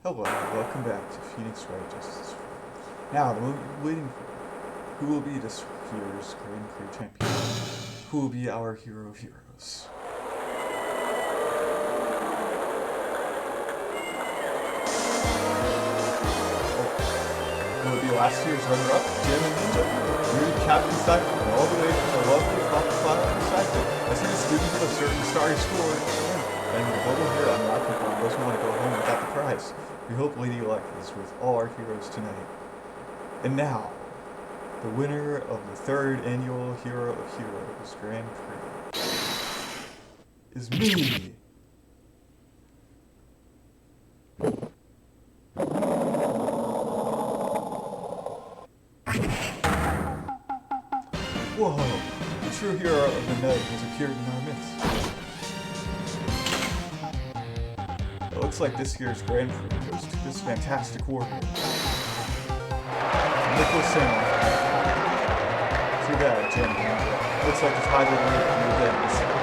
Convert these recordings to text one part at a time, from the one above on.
Hello, welcome back to Phoenix Wright Justice. Now, the movie we're waiting for. Who will be this year's Grand Prix champion? Who will be our hero of heroes? Will it be last year's runner-up, Jim and Ninja? New Captain Cycle, all the way from the lovely Flower Cycle. As he's a student of a certain starry school, and the global hero unlocked people doesn't want to go home without the prize. We hope Lady Luck is with all our heroes tonight. And now, the winner of the third annual Hero of Heroes Grand Prix is me! Whoa! The true hero of the night has appeared in our midst. It looks like this year's Grand Prix goes to this fantastic warrior. Nicholas Simmons. Too bad, Jim. Looks like it's high to win you again this year.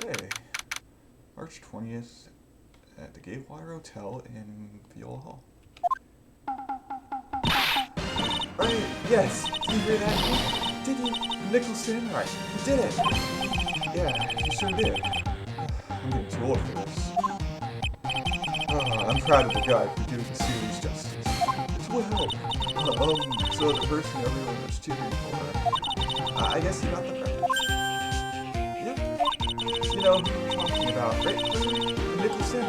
Okay. March 20th at the Gatewater Hotel in Viola Hall. Right, yes. Did you hear that? Did you? Nicholson? Right. He did it. Yeah, he sure did. I'm getting too old for this. I'm proud of the guy for doing the series justice. Well, so the person everyone was cheering for, I guess he got the prize. Yep. You know who we're talking about, right? Nicholson.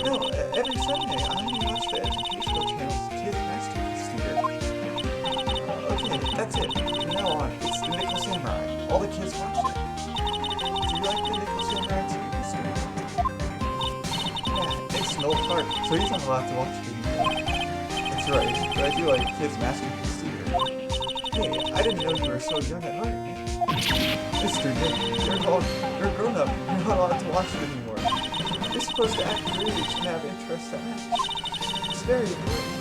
No, every Sunday I only watch the educational channel's Kids Masterpiece Theater. Okay, that's it. From now on, it's the Nickel Samurai. All the kids watch it. Do you like the Nickel Samurai TV story? Yeah, it's an old part, so he's not allowed to watch it anymore. That's right, but I do like Kids Masterpiece Theater. Hey, I didn't know you were so young at heart, man. Mr. Nick, you're a grown-up. You're not allowed to watch it anymore. You're supposed to act your age and have interests that match. It's very important.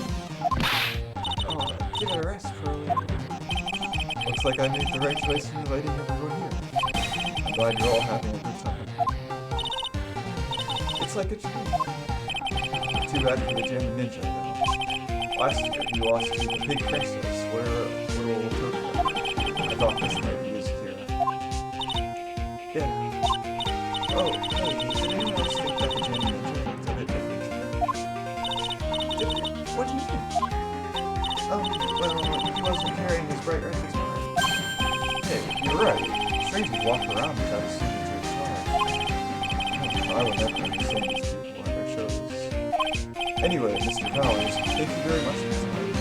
Oh, give it a rest, Curly. Looks like I made the right choice in inviting everyone here. I'm glad you're all having a good time. It's like a dream. Too bad for the Jam Ninja, though. Last year, you lost to the Pig Princess, where little Tokyo. I thought this might be his hero. Yeah. Oh, hey, did anyone else think that the Jam Ninja looked a bit different? Different? What do you mean? Well, he wasn't carrying his bright red guitar. Hey, you're right. Strangers walk around without a signature guitar. I will never understand these people and their shows. Anyway, Mr. Powers, thank you very much for tonight.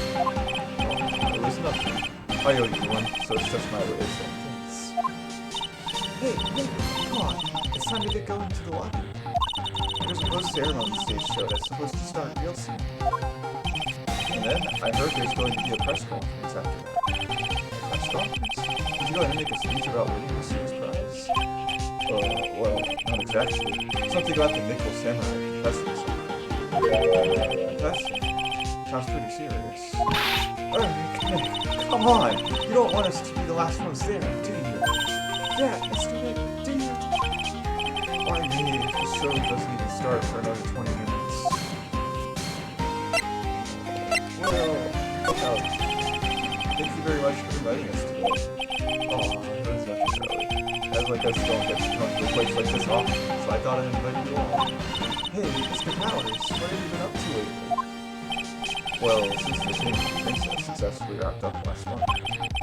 Oh, it was nothing. I owe you one, so it's just my way of saying thanks. Hey, come on. It's time to get going to the lobby. There's a post-ceremony stage show that's supposed to start real soon. And then, I heard there's going to be a press conference after that. A press conference? Is he going to make a speech about winning this year's prize? Well, not exactly. Something about the Nickel Samurai confessing something. Confessing? Sounds pretty serious. Come on! You don't want us to be the last ones there, do you? Yeah, Mr. Nick, do you? Why me? The show doesn't even start for another 20 minutes. Well, thank you very much for inviting us today. Oh, that's nothing really. As like us don't get to come to a place like this often, so I thought I'd invite you all. Hey, Mr. Powers, what have you been up to lately? Well, since the King Princess successfully wrapped up last month,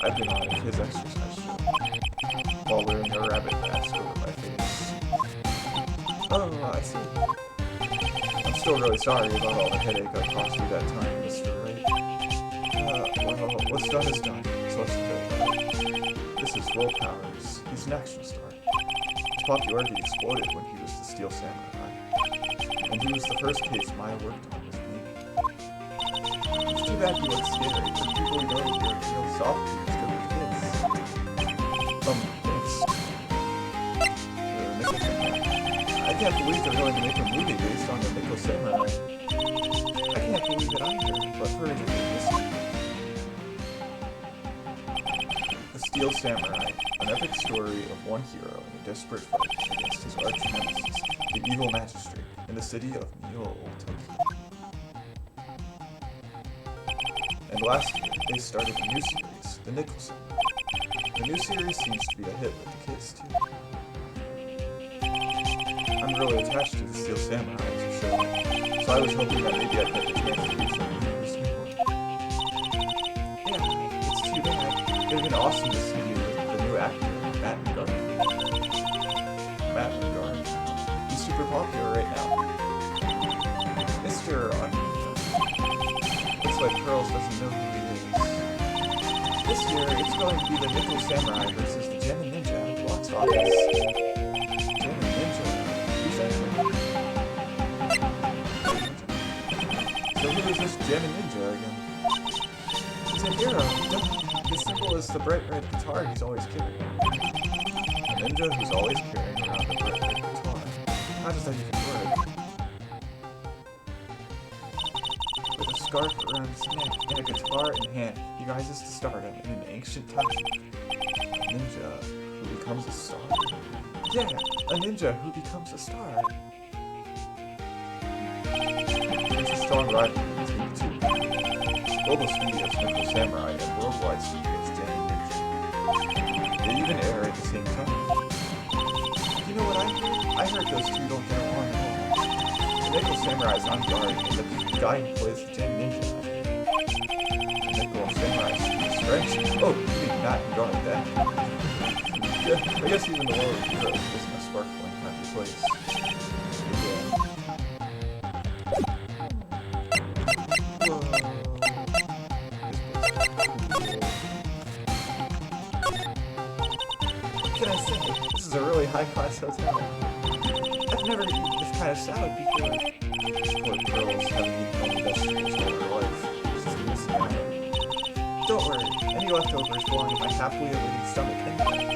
I've been on his exercise show, while wearing a rabbit mask over my face. Oh, I see. I'm still really sorry about all the headache I caused you that time, Mr. Wright. Well, what's done is done, so let's forget about it. This is Will Powers. He's an action star. His popularity exploded when he was the Steel Samurai, and he was the first case Maya worked on with me. It's too bad you look scary, but people know you're real soft dudes good with kids. Thanks. Nickel Samurai. I can't believe they're going to make a movie based on the Nickel Samurai. I can't believe it either, but for a this Steel Samurai, an epic story of one hero in a desperate fight against his arch nemesis, the evil magistrate, in the city of Neo-Tokyo. And last year, they started a new series, The Nicholson. The new series seems to be a hit with the kids, too. I'm really attached to the Steel Samurai as a show, so I was hoping that maybe I'd get the chance to do something with this new one. Yeah, it's too bad. It would have been awesome to see you with the new actor, Matt Engarde. Matt Engarde. He's super popular right now. Mr. Looks like Pearls doesn't know who he is. This year, it's going to be the Nickel Samurai versus the Genin Ninja at the box office. Genin Ninja? Who's that? So who is this Genin Ninja again? He's a hero. His symbol is the bright red guitar he's always carrying. A ninja who's always carrying around a bright red guitar. How does that even work? With a scarf around his neck and a guitar in hand, he rises to stardom in an ancient time. A ninja who becomes a star? Yeah, a ninja who becomes a star. There's a strong rivalry between the two. Global Studios Nickel Samurai and Worldwide Studios Genin Ninja. They even air at the same time. You know what I heard? I heard those two don't get along at all. The Nickel Samurai is on guard, and the guy who plays the Genin Ninja. The Nickel Samurai speaks French. Oh, you mean Matt Engarde that? Yeah, I guess even the world of heroes isn't a sparkling happy place. Yeah. What can I say? This is a really high-class hotel. I've never eaten this kind of salad before. Poor girls haven't eaten all the vegetables all their life. She's missing out. Don't worry, any leftovers belong in my happily awaiting stomach anyway.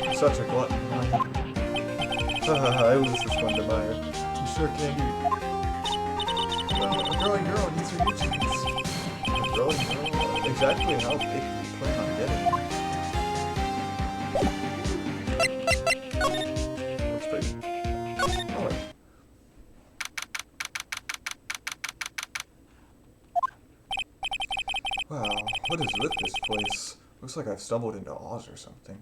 I'm such a glutton, huh? I lose this one to Meyer. You sure can't eat. Well, a growing girl needs her nutrients. A growing girl? Exactly how big do you plan on getting? Looks big. Oh, wait. Wow, what is with this place? Looks like I've stumbled into Oz or something.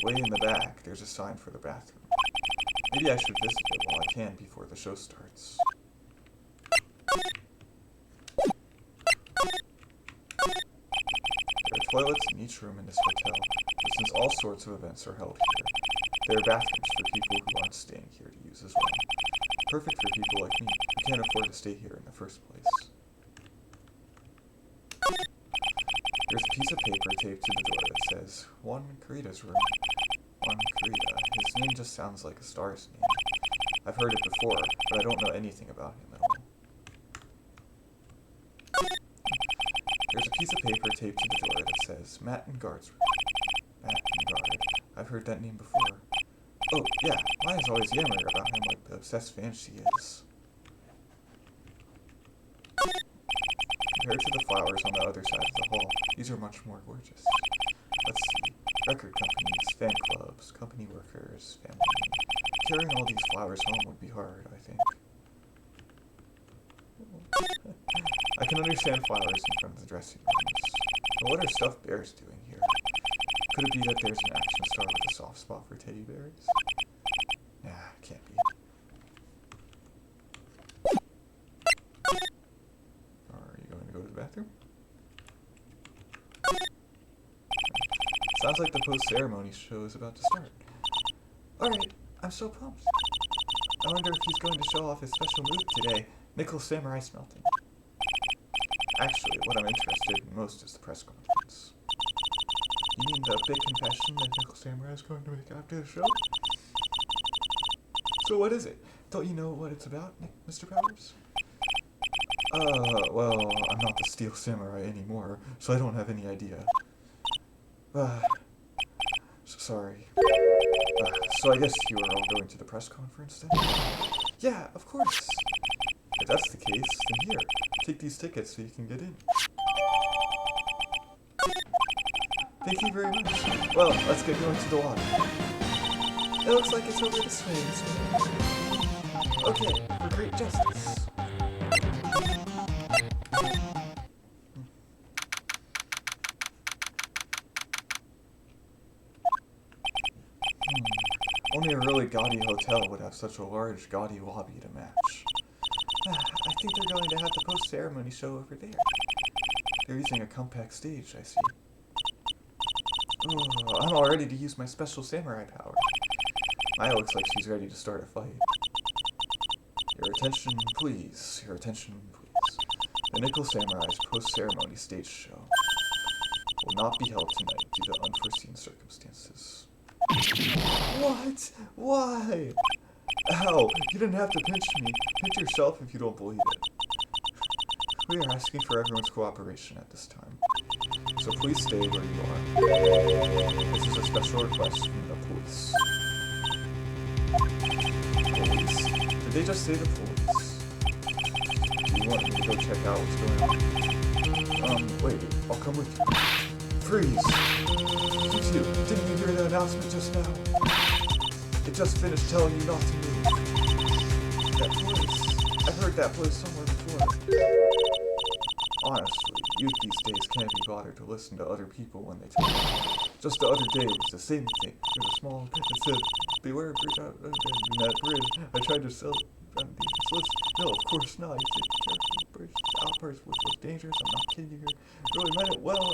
Way in the back, there's a sign for the bathroom. Maybe I should visit it while I can before the show starts. There are toilets in each room in this hotel, but since all sorts of events are held here, there are bathrooms for people who aren't staying here to use as well. Perfect for people like me who can't afford to stay here in the first place. There's a piece of paper taped to the door that says, Juan Corrida's room. Juan Corrida. His name just sounds like a star's name. I've heard it before, but I don't know anything about him at all. There's a piece of paper taped to the door that says, Matt Engarde's room. Matt Engarde. I've heard that name before. Oh, yeah, Maya's always yammering about him like the obsessed fan she is. Compared to the flowers on the other side of the hall, these are much more gorgeous. Let's see. Record companies, fan clubs, company workers, family. Carrying all these flowers home would be hard, I think. I can understand flowers in front of the dressing rooms. But what are stuffed bears doing here? Could it be that there's an action star with a soft spot for teddy bears? Nah, it can't be. Are you going to go to the bathroom? Sounds like the post-ceremony show is about to start. Alright, I'm so pumped. I wonder if he's going to show off his special move today, Nickel Samurai Smelting. Actually, what I'm interested in most is the press conference. You mean the big confession that Nickel Samurai is going to make after the show? So what is it? Don't you know what it's about, Mr. Powers? Well, I'm not the Steel Samurai anymore, so I don't have any idea. Sorry. So I guess you are all going to the press conference then? Yeah, of course. If that's the case, then here, take these tickets so you can get in. Thank you very much. Well, let's get going to the water. It looks like it's over this way. Okay, for great justice. Only a really gaudy hotel would have such a large, gaudy lobby to match. I think they're going to have the post-ceremony show over there. They're using a compact stage, I see. Oh, I'm all ready to use my special samurai power. Maya looks like she's ready to start a fight. Your attention, please. Your attention, please. The Nickel Samurai's post-ceremony stage show will not be held tonight due to unforeseen circumstances. What? Why? Ow, you didn't have to pinch me. Pinch yourself if you don't believe it. We are asking for everyone's cooperation at this time. So please stay where you are. This is a special request from the police. Police? Did they just say the police? Do you want me to go check out what's going on? Wait, I'll come with you. Freeze! You two, didn't you hear the announcement just now? It just finished telling you not to move. That place. I've heard that place somewhere before. Honestly, youth these days can't be bothered to listen to other people when they talk. Just the other day, it was the same thing. It was small. It said, beware, bridge out in that bridge. I tried to sell it on the list. No, of course not. You said, careful, bridge outburst was dangerous. I'm not kidding you here. Really meant it well. I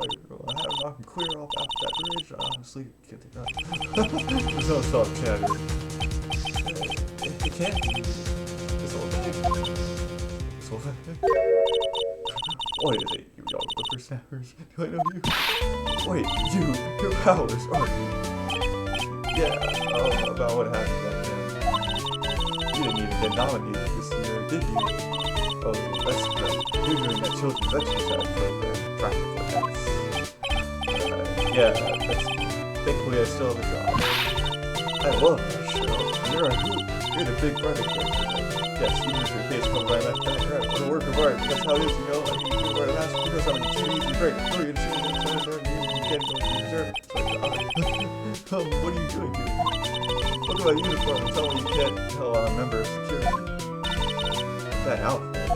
had to knock him clear off after that bridge. I honestly can't think of there's no stop chattering. It can't be. This old thing. This old thing. What is it, you young whippersnappers? Do I know you? Wait, you're Powers, aren't you? Yeah, about what happened back then. You didn't even get nominated this year, did you? Oh, that's great. You're doing that children's exercise program, Practical Effects. Yeah, thankfully I still have a job. I love that show. You're a hoot. You're the big brother character. Yes, even if your face comes right back, what a work of art. That's how it is, you know. I mean, you wear a mask because I'm an easy break. Oh, you're just going to get what you deserve. What are you doing here? Look at my uniform and tell me you can't tell I'm a member of security. That outfit.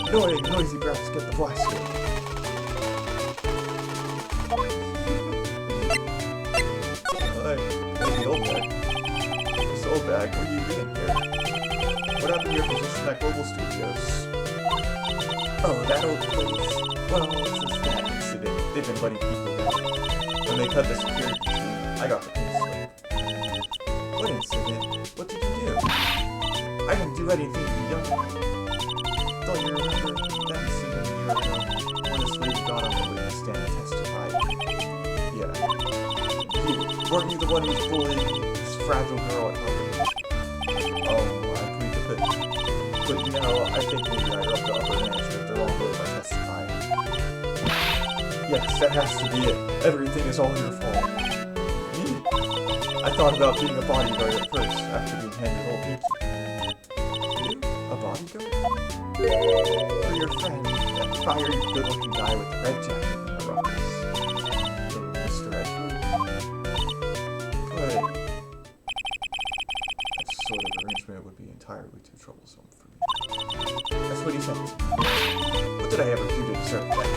Annoying, noisy brats, get the blaster. The old bag. This old bag, what are you doing here? What happened to your position at Global Studios? Oh, that old place. Well, since that incident, they've been letting people go. When they cut the security team, I got the pink slip. What incident? What did you do? I didn't do anything, you young. Don't you remember that incident a year ago when this lady got on the witness stand and testified? Yeah. Weren't you the one who was bullying this fragile girl at Harvard? Oh, I plead the fifth. But you know, I think maybe I rubbed the upper management the wrong way by testifying. Yes, that has to be it. Everything is all your fault. Me? I thought about being a bodyguard at first, after being handed old pinky. You? A bodyguard? For your friend, that fiery, good-looking guy with the red jacket and the ruffles. Mr. Edward. But that sort of arrangement would be entirely too troublesome for me. That's what he said. What did I ever do to deserve that?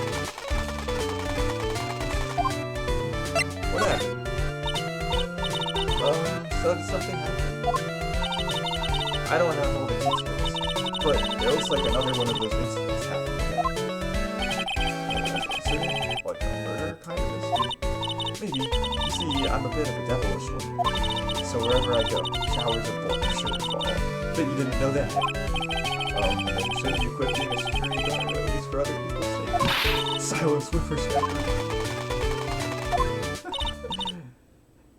What happened? So did something happen? I don't have all the details, but it looks like another one of those incidents happened again. Incident? Like a murder kind of incident? Maybe. You see, I'm a bit of a devilish one. So wherever I go, showers of blood are sure to fall. But you didn't know that. Then shouldn't you quit being a security guard, at least for other people's sake? Silence, whippersnapper.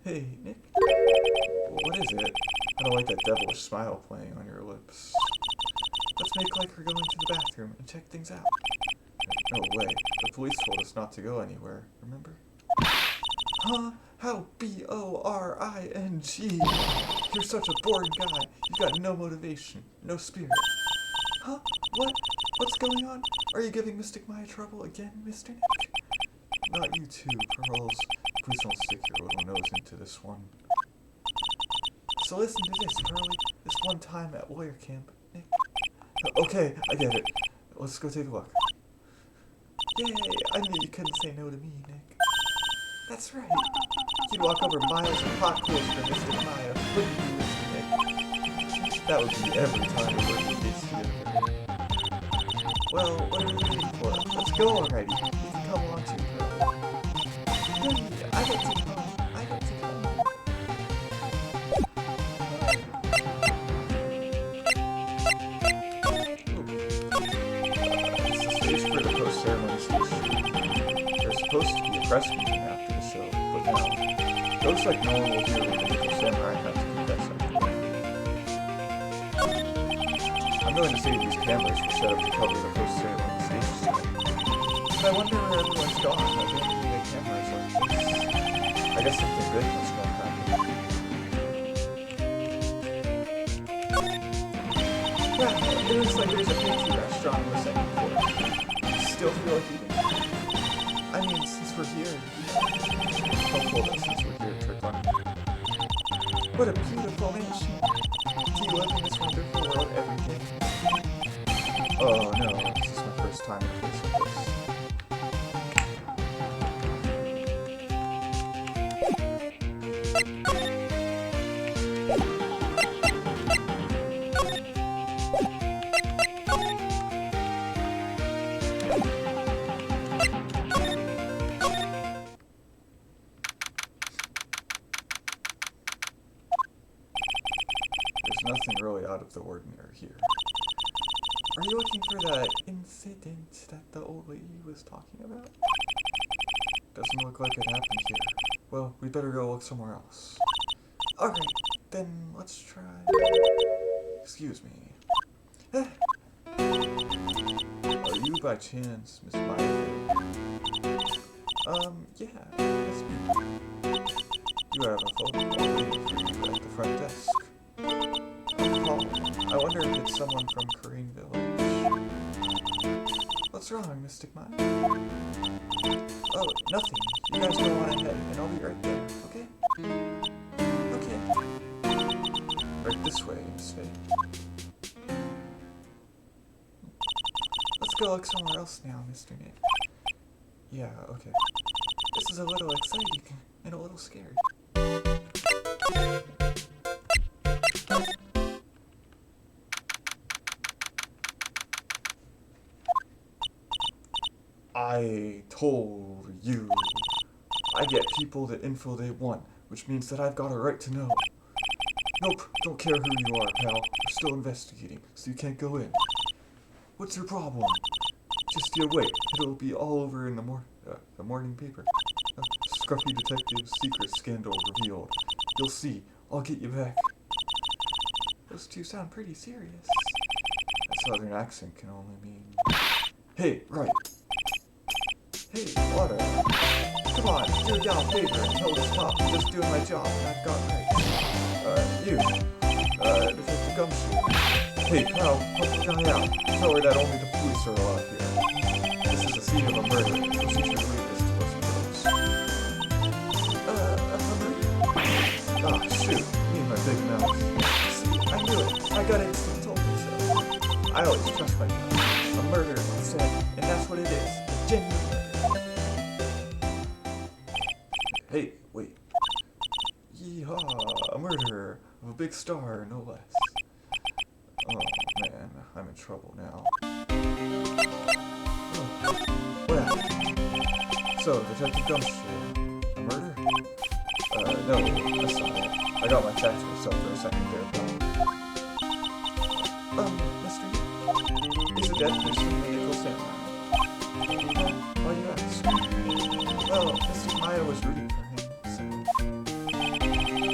Hey, Nick. What is it? I don't like that devilish smile playing on your lips. Let's make like we're going to the bathroom and check things out. No way. The police told us not to go anywhere, remember? Huh? How B-O-R-I-N-G? You're such a boring guy. You got no motivation, no spirit. Huh? What? What's going on? Are you giving Mystic Maya trouble again, Mr. Nick? not you too, Pearls. Please don't stick your little nose into this one. So listen to this, Pearly. This one time at warrior camp, Nick. Okay, I get it. Let's go take a look. Yay! I knew you couldn't say no to me, Nick. That's right. You'd walk over miles of hot coals for Mystic Maya, wouldn't you, Mr. Nick? That would be every time we work with these together. Well, what are we waiting for? Let's go already. You can come along too, Pearl. Hey, I get to come. I get to come. It's the stage for the post-ceremony stage. There's supposed to be a press meeting after the show, but now, it looks like no one will hear what the samurai have to confess after. I'm going to say these cameras were set up to cover the post-ceremony stage tonight. But I wonder where everyone's gone. I didn't think the cameras like this. I guess something good must have happened. Yeah, it looks like there's a fancy restaurant on the second floor. Still feel like eating? I mean, since we're here. Helpful that since we're here, trick on me. What a beautiful mansion. Do you live in this wonderful world every day? Oh no, this is my first time in a place like this. There's nothing really out of the ordinary here. Are you looking for that incident that the old lady was talking about? Doesn't look like it happened here. Well, we better go look somewhere else. Alright, then let's try... Excuse me. Are you by chance Miss Maya? Yeah, that's me. You have a phone call waiting for you at the front desk. I wonder if it's someone from Korean Village. What's wrong, Mystic Maya? Oh, nothing. You guys go on ahead, and I'll be right there, okay? Okay. Right this way, Miss Faye. Let's go look somewhere else now, Mr. Nick. Yeah, okay. This is a little exciting, and a little scary. I told you. I get people the info they want, which means that I've got a right to know. Nope, don't care who you are, pal. We're still investigating, so you can't go in. What's your problem? Just you wait. It'll be all over in the morning paper. Scruffy detective's secret scandal revealed. You'll see. I'll get you back. Those two sound pretty serious. A southern accent can only mean... Hey, Wright. Hey, what come on, do a gal a favor and tell the stop. I'm just doing my job and I've got rights. Detective Gumshoe. Hey, pal, help the guy out. Tell her that only the police are allowed here. This is a scene of a murder, so she should leave this to us girls. Ah, shoot, me and my big mouth. See, I knew it. My gut instinct told me so. I always trust my gut. A murder, I said, and that's what it is. A genuine murder. Hey, wait. Yeehaw, a murder of a big star, no less. Oh man, I'm in trouble now. Oh, what happened? So, Detective Gumshoe, a murder? No, that's not it. I got my facts mixed up for a second there, pal. Mister, is a dead person the Nickel Samurai? Why do you ask? Well, Mr. Maya was rooting for him, so...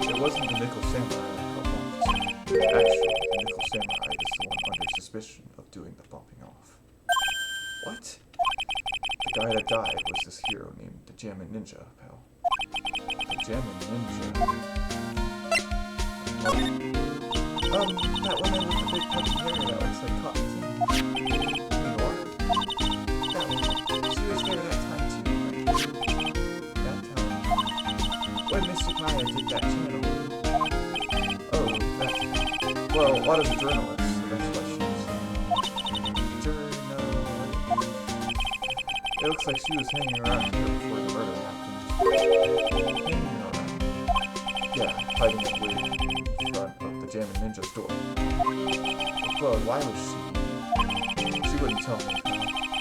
It wasn't the Nickel Samurai that got bumped. Actually, the Nickel Samurai is the one under suspicion of doing the bumping off. What? The guy that died was this hero named the Jammin' Ninja, pal. The Jammin' Ninja... that woman with the big puffy hair that looks like cotton candy. In water? That one. She was there that time too, right? Why Mr. Kaya did that channel? Oh, that's... Well, a lot of the journalists, so that's why she was there. It looks like she was hanging around here before the murder happened. Hanging around. Yeah, hiding it way in front of the Jammin' Ninja store. But why was she... She wouldn't tell me.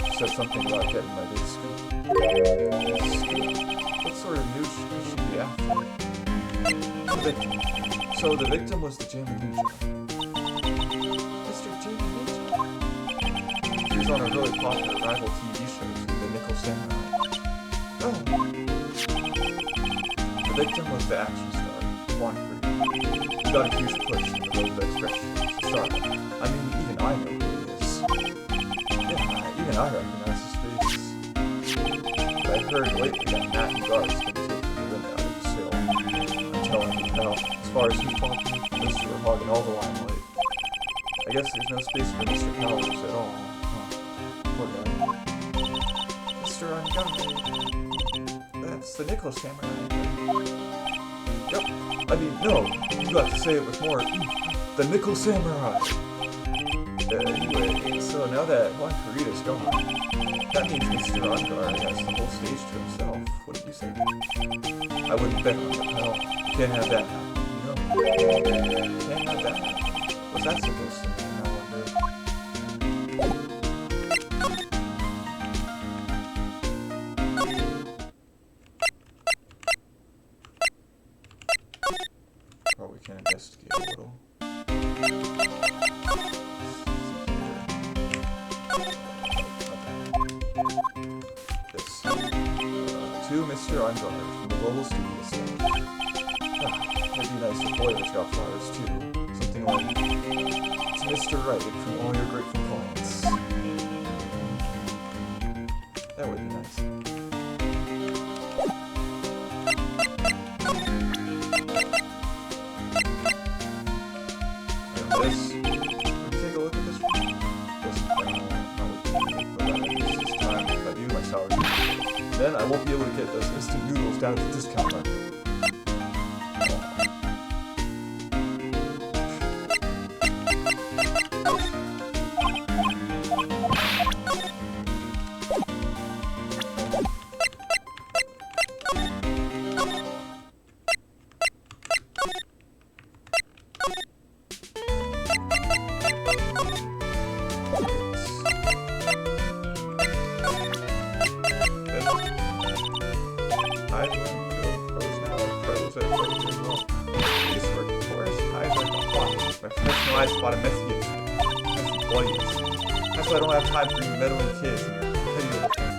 She said something about getting my big scoop. What sort of news should she be after? The victim. So the victim was the Jammin' Ninja. Mr. Jammin' Ninja? He was on a really popular rival TV show, The Nickel Samurai. Oh. The victim was the action star, Juan Corrida. He got a huge push in the road to expression. Star. I mean, even I know who he is. Yeah, even I recognize his face. But I've heard lately that Matt Engarde's been taking the wind out of his sail. I'm telling you now, as far as who's popular, Mr. hogging all the limelight. I guess there's no space for Mr. Powers at all. Huh. Poor guy. Mr. Engarde. That's the Nickel Samurai. Yep. I mean, no. You got to say it with more the Nickel Samurai. Anyway, so now that Juan Corrida's gone, that means Mr. Engarde has the whole stage to himself. What did you say? I wouldn't bet on it. No, can't have that happen. You know? Can't have that happen. What's that supposed to mean, I wonder? Oh, we can investigate a little. To Mr. Engarde from the Global Studio Set. It'd be nice if Boyers got flowers too. Something like, to Mr. Wright from all your grateful clients. That would be nice. And this, would you take a look at this one? This one, not looking but at least this time, if I do my salary. Then I won't be able to get those instant noodles down at the discount market. I spot a messy employees. That's why I don't have time for you meddling kids and your petty little things.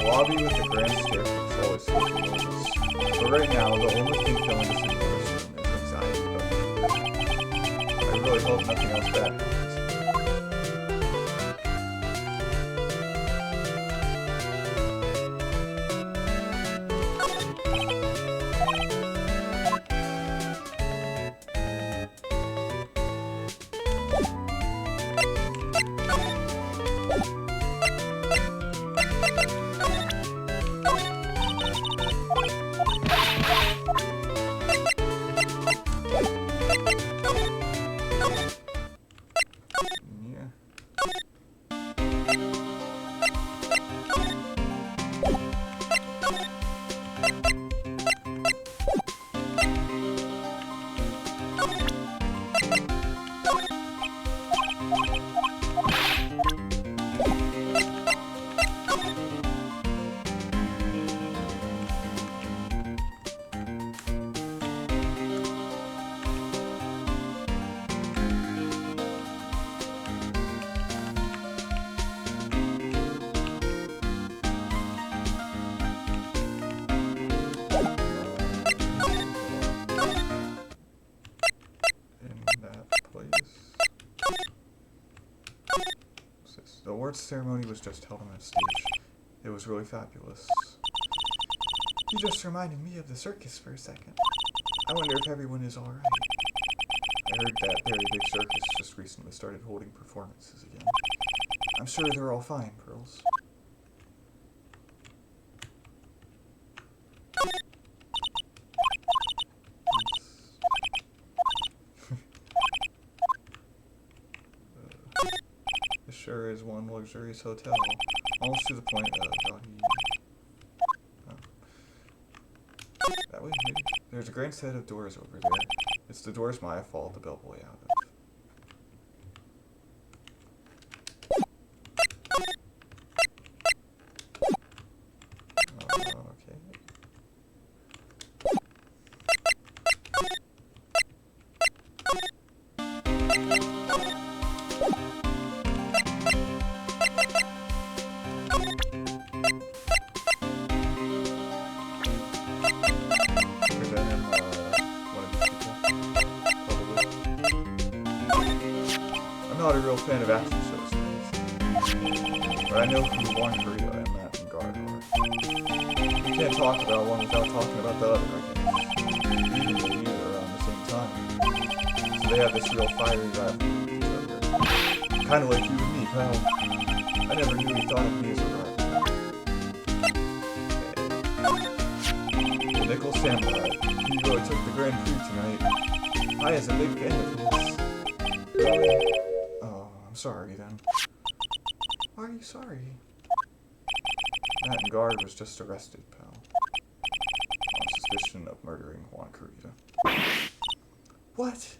Lobby with the grand staircase always feels delicious. But right now, the only thing filling this enormous room is anxiety about it. I really hope nothing else bad happens. awards ceremony was just held on a stage. It was really fabulous. You just reminded me of the circus for a second. I wonder if everyone is alright. I heard that very big circus just recently started holding performances again. I'm sure they're all fine, Pearls. This sure is one luxurious hotel. Almost to the point of doggy. That way, maybe. There's a grand set of doors over there. It's the doors Maya followed the bellboy out of. Okay. I'm not a real fan of action shows or anything, but I know who Juan Corrida and Matt Engarde are. You can't talk about one without talking about the other, I guess. Even though neither are around the same time. So they have this real fiery rivalry with each other. Kinda like you and me, pal. I never knew you thought of me as a rival. The Nickel Samurai. He really took the Grand Prix tonight. I was a big fan of his. Oh, I'm sorry then. Why are you sorry? Matt Engarde was just arrested, pal. On suspicion of murdering Juan Corrida. What?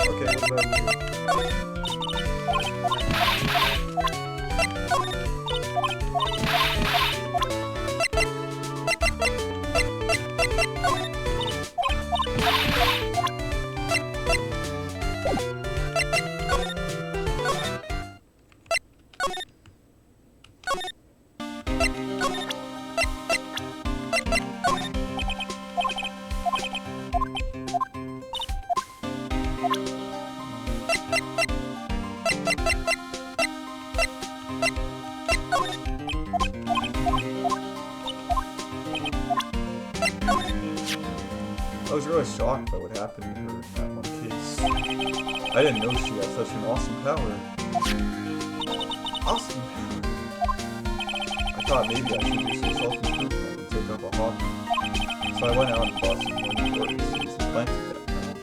Okay, what about you? I was really shocked by what happened to her in that one case. I didn't know she had such an awesome power. Awesome power? I thought maybe I should do some self-improvement and take up a hobby. So I went out and bought some more important seeds and planted that power.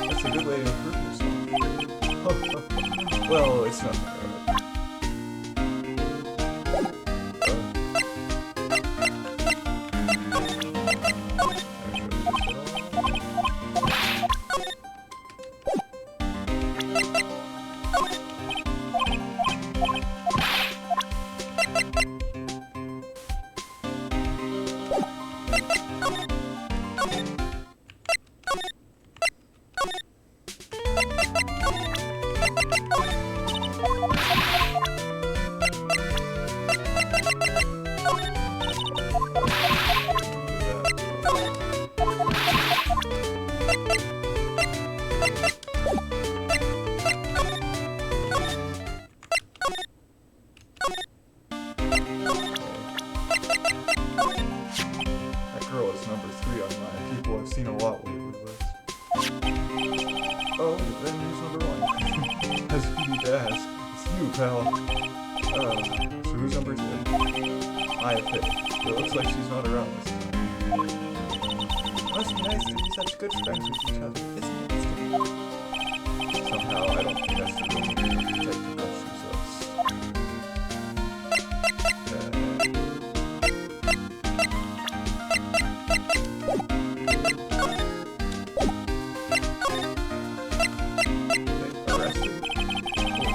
That's a good way to improve yourself. Well, it's not that. Girl is number 3 on my people I've seen a lot lately list. Oh, then who's number 1? As if you need to ask. It's you, pal. So who's number 2? I pick. It looks like she's not around this time. Must be nice to be such good friends with each other, isn't it, Mr. Somehow, I don't think that's the real meaning of Detective Gumshoe's list.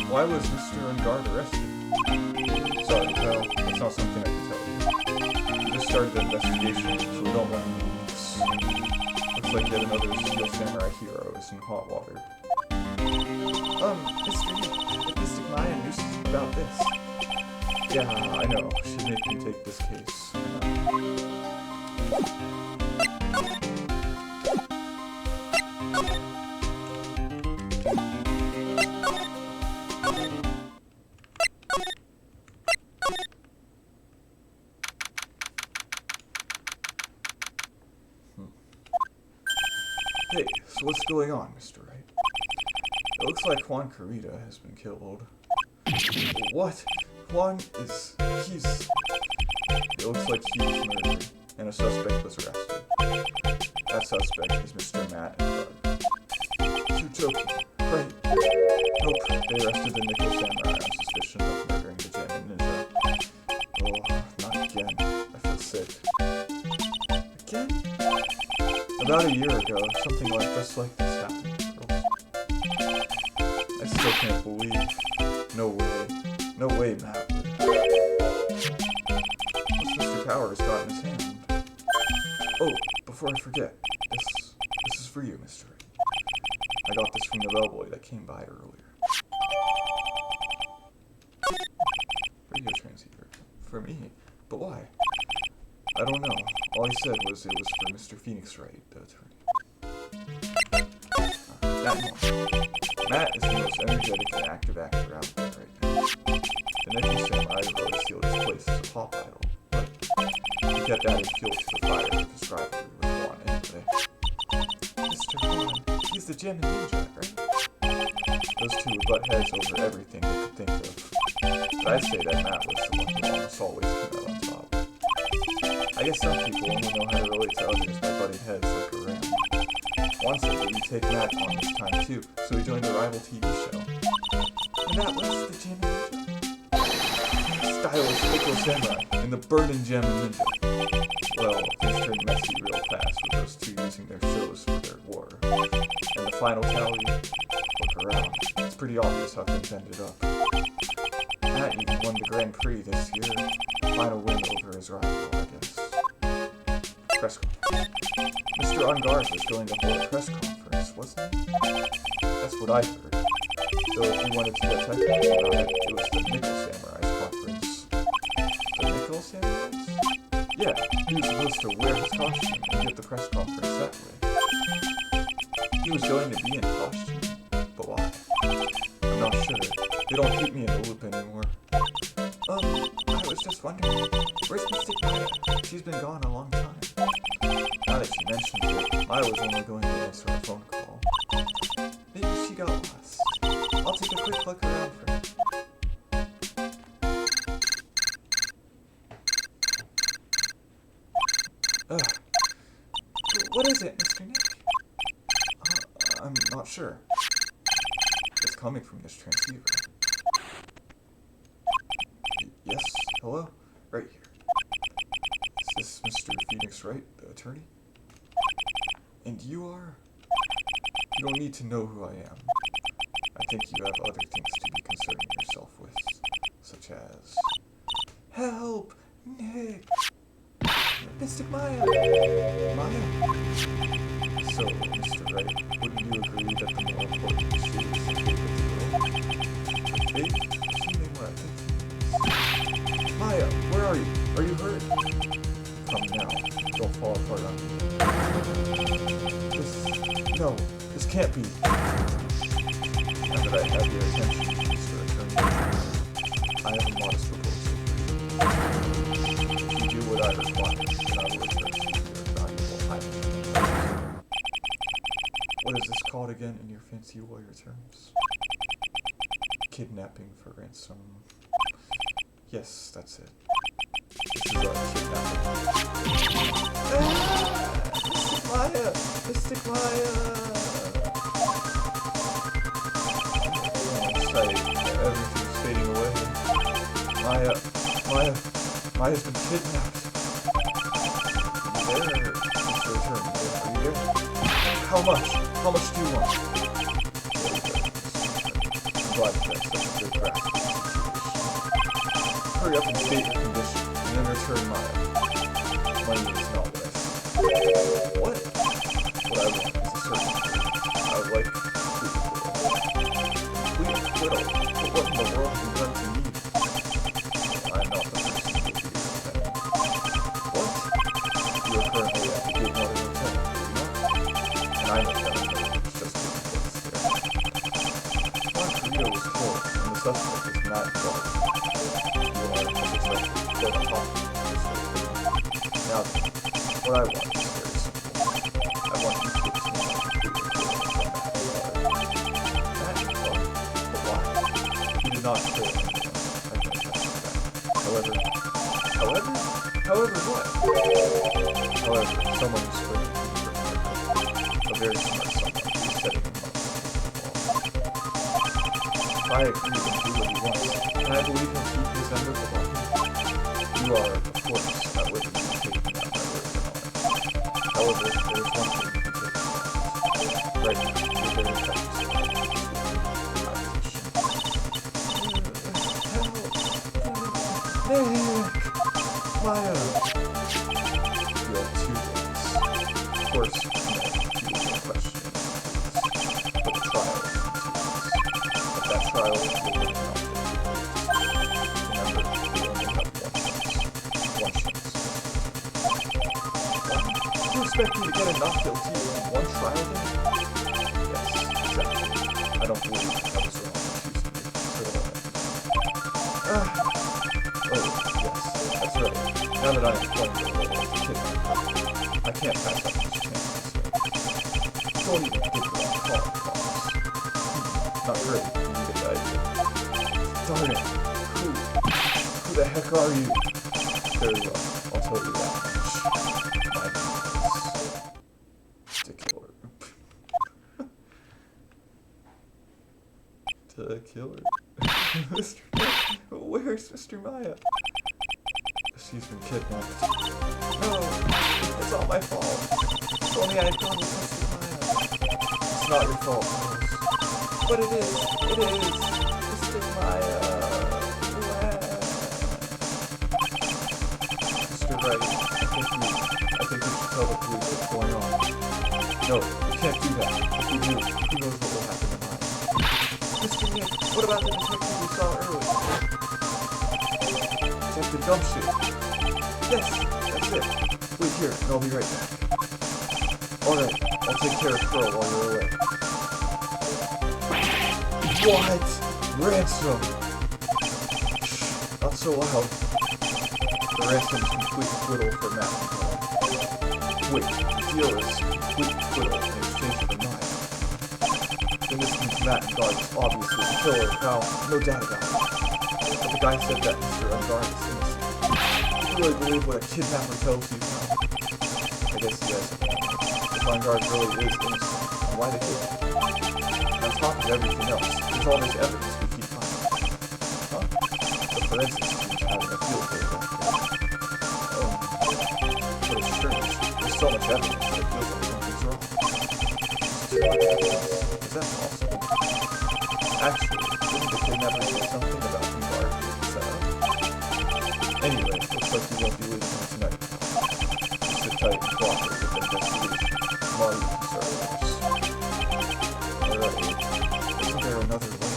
Why was Mr. Engarde arrested? Sorry, pal. That's not something I can tell you. We just started the investigation, so we don't want any leaks. Looks like yet another Steel Samurai hero is in hot water. Mr. Nick, Mystic Maya knew something about this. Yeah, I know. She'd make me take this case. Hey, so what's going on, Mr. Wright? It looks like Juan Corrida has been killed. What? Juan is... he's... It looks like he was murdered, and a suspect was arrested. That suspect is Mr. Matt Engarde. You're joking, right? Nope, they arrested the Nickel Samurai on suspicion of murdering the Gem Ninja. Oh, not again. I feel sick. Again? About a year ago, something just like this happened, girls. I still can't believe. No way. No way, Matt would. What's Mr. Powers got in his hand? Oh, before I forget, this is for you, Mr. Wright. I got this from the bellboy that came by earlier. Radio transceiver. For me? But why? I don't know. All he said was it was for Mr. Phoenix Wright, the attorney. That one. Matt is the most energetic and active actor out there right now. The Nickel Samurai really sealed his place as a pop idol, but he kept adding fuel to the fire of his rivalry with Juan anyway. Mr. Juan, he's the Gem Ninja, right? Those two would butt heads over everything they could think of. But I'd say that Matt was the one who almost always came out on top. I guess some people only know how to relate to others by butting heads like a ram. Juan said that he'd take Matt on this time too, so he joined the rival TV show. And that was the Gem Ninja. Stylish Nickel Samurai and the Burning Gem Ninja. Well, things turned messy real fast with those two using their shows for their war. And the final tally? Look around. It's pretty obvious how things ended up. Matt even won the Grand Prix this year. Final win over his rival, I guess. Press conference. Mr. Engarde was going to hold a press conference, wasn't he? That's what I heard. Though if you wanted to get technical about it, it was the Nickel Samurai's conference. The Nickel Samurais? Yeah, he was supposed to wear his costume and get the press conference that way. He was going to be in costume, but why? I'm not sure. They don't keep me in the loop anymore. I was just wondering, where's Mystic Maya? She's been gone a long time. Now that she mentioned it, I was only going to answer a phone call. Maybe she got lost. I'll take a quick look around for her. What is it, Mr. Nick? I'm not sure. It's coming from this transceiver. Yes? Hello? Right here. Is this Mr. Phoenix Wright, the attorney? And you are? You don't need to know who I am. I think you have other things to be concerning yourself with, such as... Help! Nick! Mystic Maya! Maya? So, Mr. Wright, wouldn't you agree that the more important issue is the fate of the girl? The fate? Assuming what I think. Maya, where are you? Are you hurt? Come now. Don't fall apart on me. No, this can't be. Now that I have your attention, Mr. Attorney, I have a modest proposal for you. If you do what I require, then I will return to your valuable island. What is this called again in your fancy lawyer terms? Kidnapping for ransom. Yes, that's it. This is kidnapping. Mystic Maya! Mystic Maya! Sight, everything's fading away. Maya's been kidnapped. There, Mr. Attorney, are you there? How much? How much do you want? I'm glad that's such a good grasp. Hurry up and state your condition, and then return Maya. Money is not what I said. What? what I want is a certain I would like complete acquittal. But what in the world have you done to me? I'm not the person who will be defending. What? You are currently at the Gatewater Hotel, are you not? And I know that it's just taking place there. Juan Corrida was killed, and the suspect is Matt Engarde. You are, as expected, quite a hot. Now then, what I want is very simple. I want you to obtain a complete acquittal from Matt Engarde. But why? He did not kill anyone. I can attest to that. However what? However, someone is screaming for a very smart someone who is setting him up. If I agree and do what he wants, and I believe he'll keep his end of the bargain, you are, of course, at liberty to take me at my word and all that. However, there is one thing you can take me at. Right now, you're very precious. Maya! You have 2 days. Of course, you know, you will be a question. But the trial is in 2 days. If that trial is good enough, remember, you only have 1 chance. 1 chance. What? You expect me to get a not guilty in 1 trial then? Yes, exactly. I don't believe I was wrong in choosing you for the moment. Oh, yes, that's right. Now that I am playing the role as a kidnapper, I can't pass up this chance. Don't even think about calling calls. Not great, you need a guide. Darn it. Who the heck are you? Very well, I'll tell you that much. My name is... to killer. To killer. Mr. Where's Mr. Maya? She's been kidnapped. No, it's all my fault. If only I had gone with Mr. Maya. It's not your fault, Rose. But it is. It is. Mr. Maya. Mr. Wright, I think we should tell the police what's going on. No, we can't do that. If we do, who knows what will happen to Maya. Mr. Nick, what about the detective we saw earlier? Detective Gumpsuit. Yes, that's it. Wait here, and I'll be right back. Alright, I'll take care of Pearl while you're away. What? Ransom! Shh, not so loud. The ransom is complete acquittal for Matt Engarde. Wait, the deal is complete acquittal in exchange for Maya. Then this means Matt Engarde is obviously the killer, now, no doubt about it. But the guy said that Mr. Engarde is innocent. You really believe what a kidnapper tells you now? I guess he has a point. If Engarde really is innocent, then why the kidnap? And on top of everything else, there's all this evidence we keep finding. Huh? The forensics team's having a field day back there. Oh. But it's strange. There's so much evidence that it feels like something's wrong. Too much evidence? Is that possible? Actually, didn't the kidnapper say something about Engarde being set up? Anyway, looks like you won't be leaving here tonight. Just sit tight and cooperate with the investigation. Tomorrow you can start with us. Alright, isn't there another way?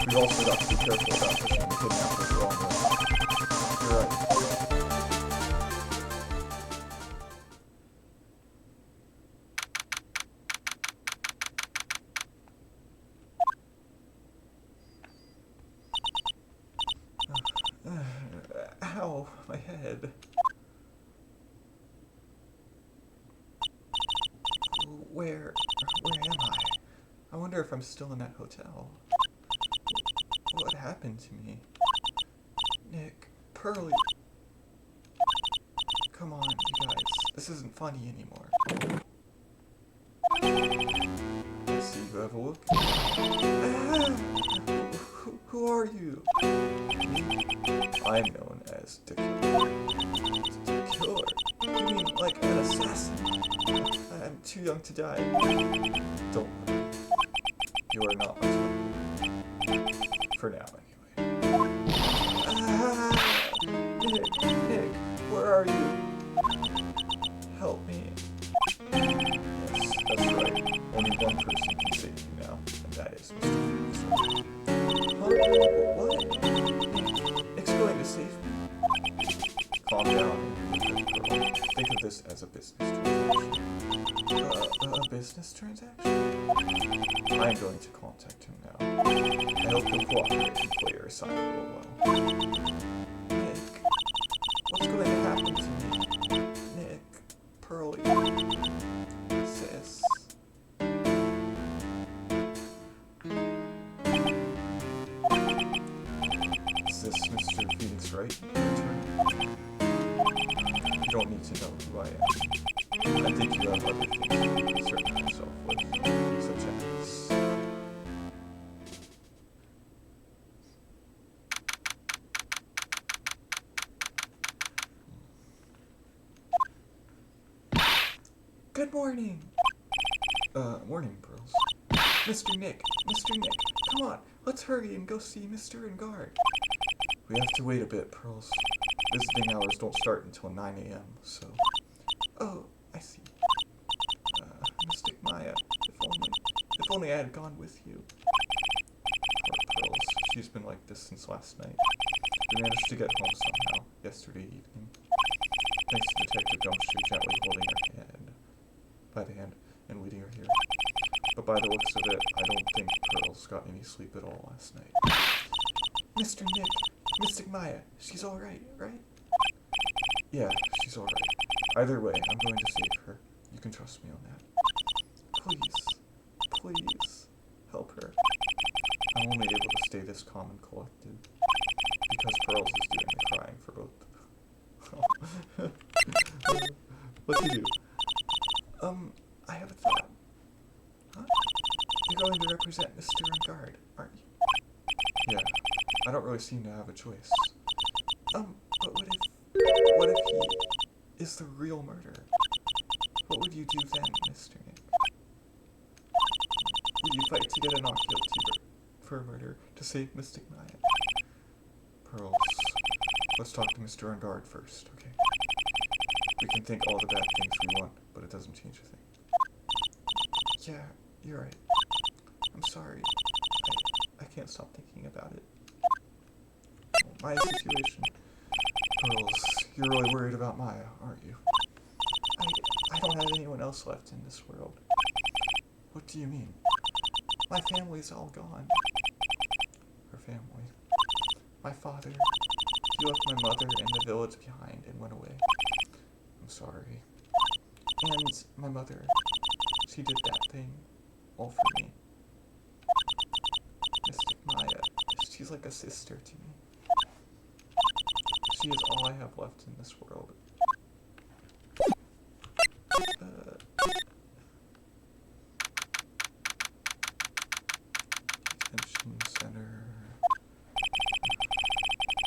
We've also got to be careful about pushing the kidnapper the wrong way. You're right. Ow, my head. Where am I? I wonder if I'm still in that hotel. What happened to me? Nick, Pearly. Come on, you guys. This isn't funny anymore. Let's see who have a look. Who are you? I'm known as the Killer. The Killer? You mean like an assassin? I'm too young to die. Don't worry. You are not my target. For now, anyway. Nick, where are you? Help me. save me? Calm down, Pearl. Think of this as a business transaction. A business transaction? I'm going to contact him now. I hope he'll cooperate and play your side real well. Nick, what's going to happen to me? Nick, Pearlie, sis. Is this Mr. Phoenix Wright? You don't need to know who I am. I think you have other things to concern yourself with, such as... Good morning! Morning, Pearls. Mr. Nick, come on, let's hurry and go see Mr. Engarde. We have to wait a bit, Pearls. Visiting hours don't start until 9 a.m., so... Oh, I see. Mystic Maya, if only I had gone with you. Poor Pearls, she's been like this since last night. We managed to get home somehow, yesterday evening. Thanks to Detective Gumshoe gently holding her hand by the hand and leading her here. But by the looks of it, I don't think Pearls got any sleep at all last night. Mr. Nick, Mystic Maya, she's alright, right? Yeah, she's alright. Either way, I'm going to save her. You can trust me on that. Please, help her. I'm only able to stay this calm and collected because Pearls is doing the crying for both. What do you do? I have a thought. Huh? You're going to represent Mr. Engarde, aren't you? Yeah, I don't really seem to have a choice. But what if he is the real murderer? What would you do then, Mr. Nick? Would you fight to get a not guilty for murder to save Mystic Maya? Pearls, let's talk to Mr. Engarde first, okay? We can think all the bad things we want, but it doesn't change a thing. Yeah, you're right. I'm sorry. I can't stop thinking about it. My situation. Pearls, you're really worried about Maya, aren't you? I don't have anyone else left in this world. What do you mean? My family's all gone. Her family. My father. He left my mother and the village behind and went away. I'm sorry. And my mother. She did that thing. All for me. Mystic Maya. She's like a sister to me. She is all I have left in this world. Detention center.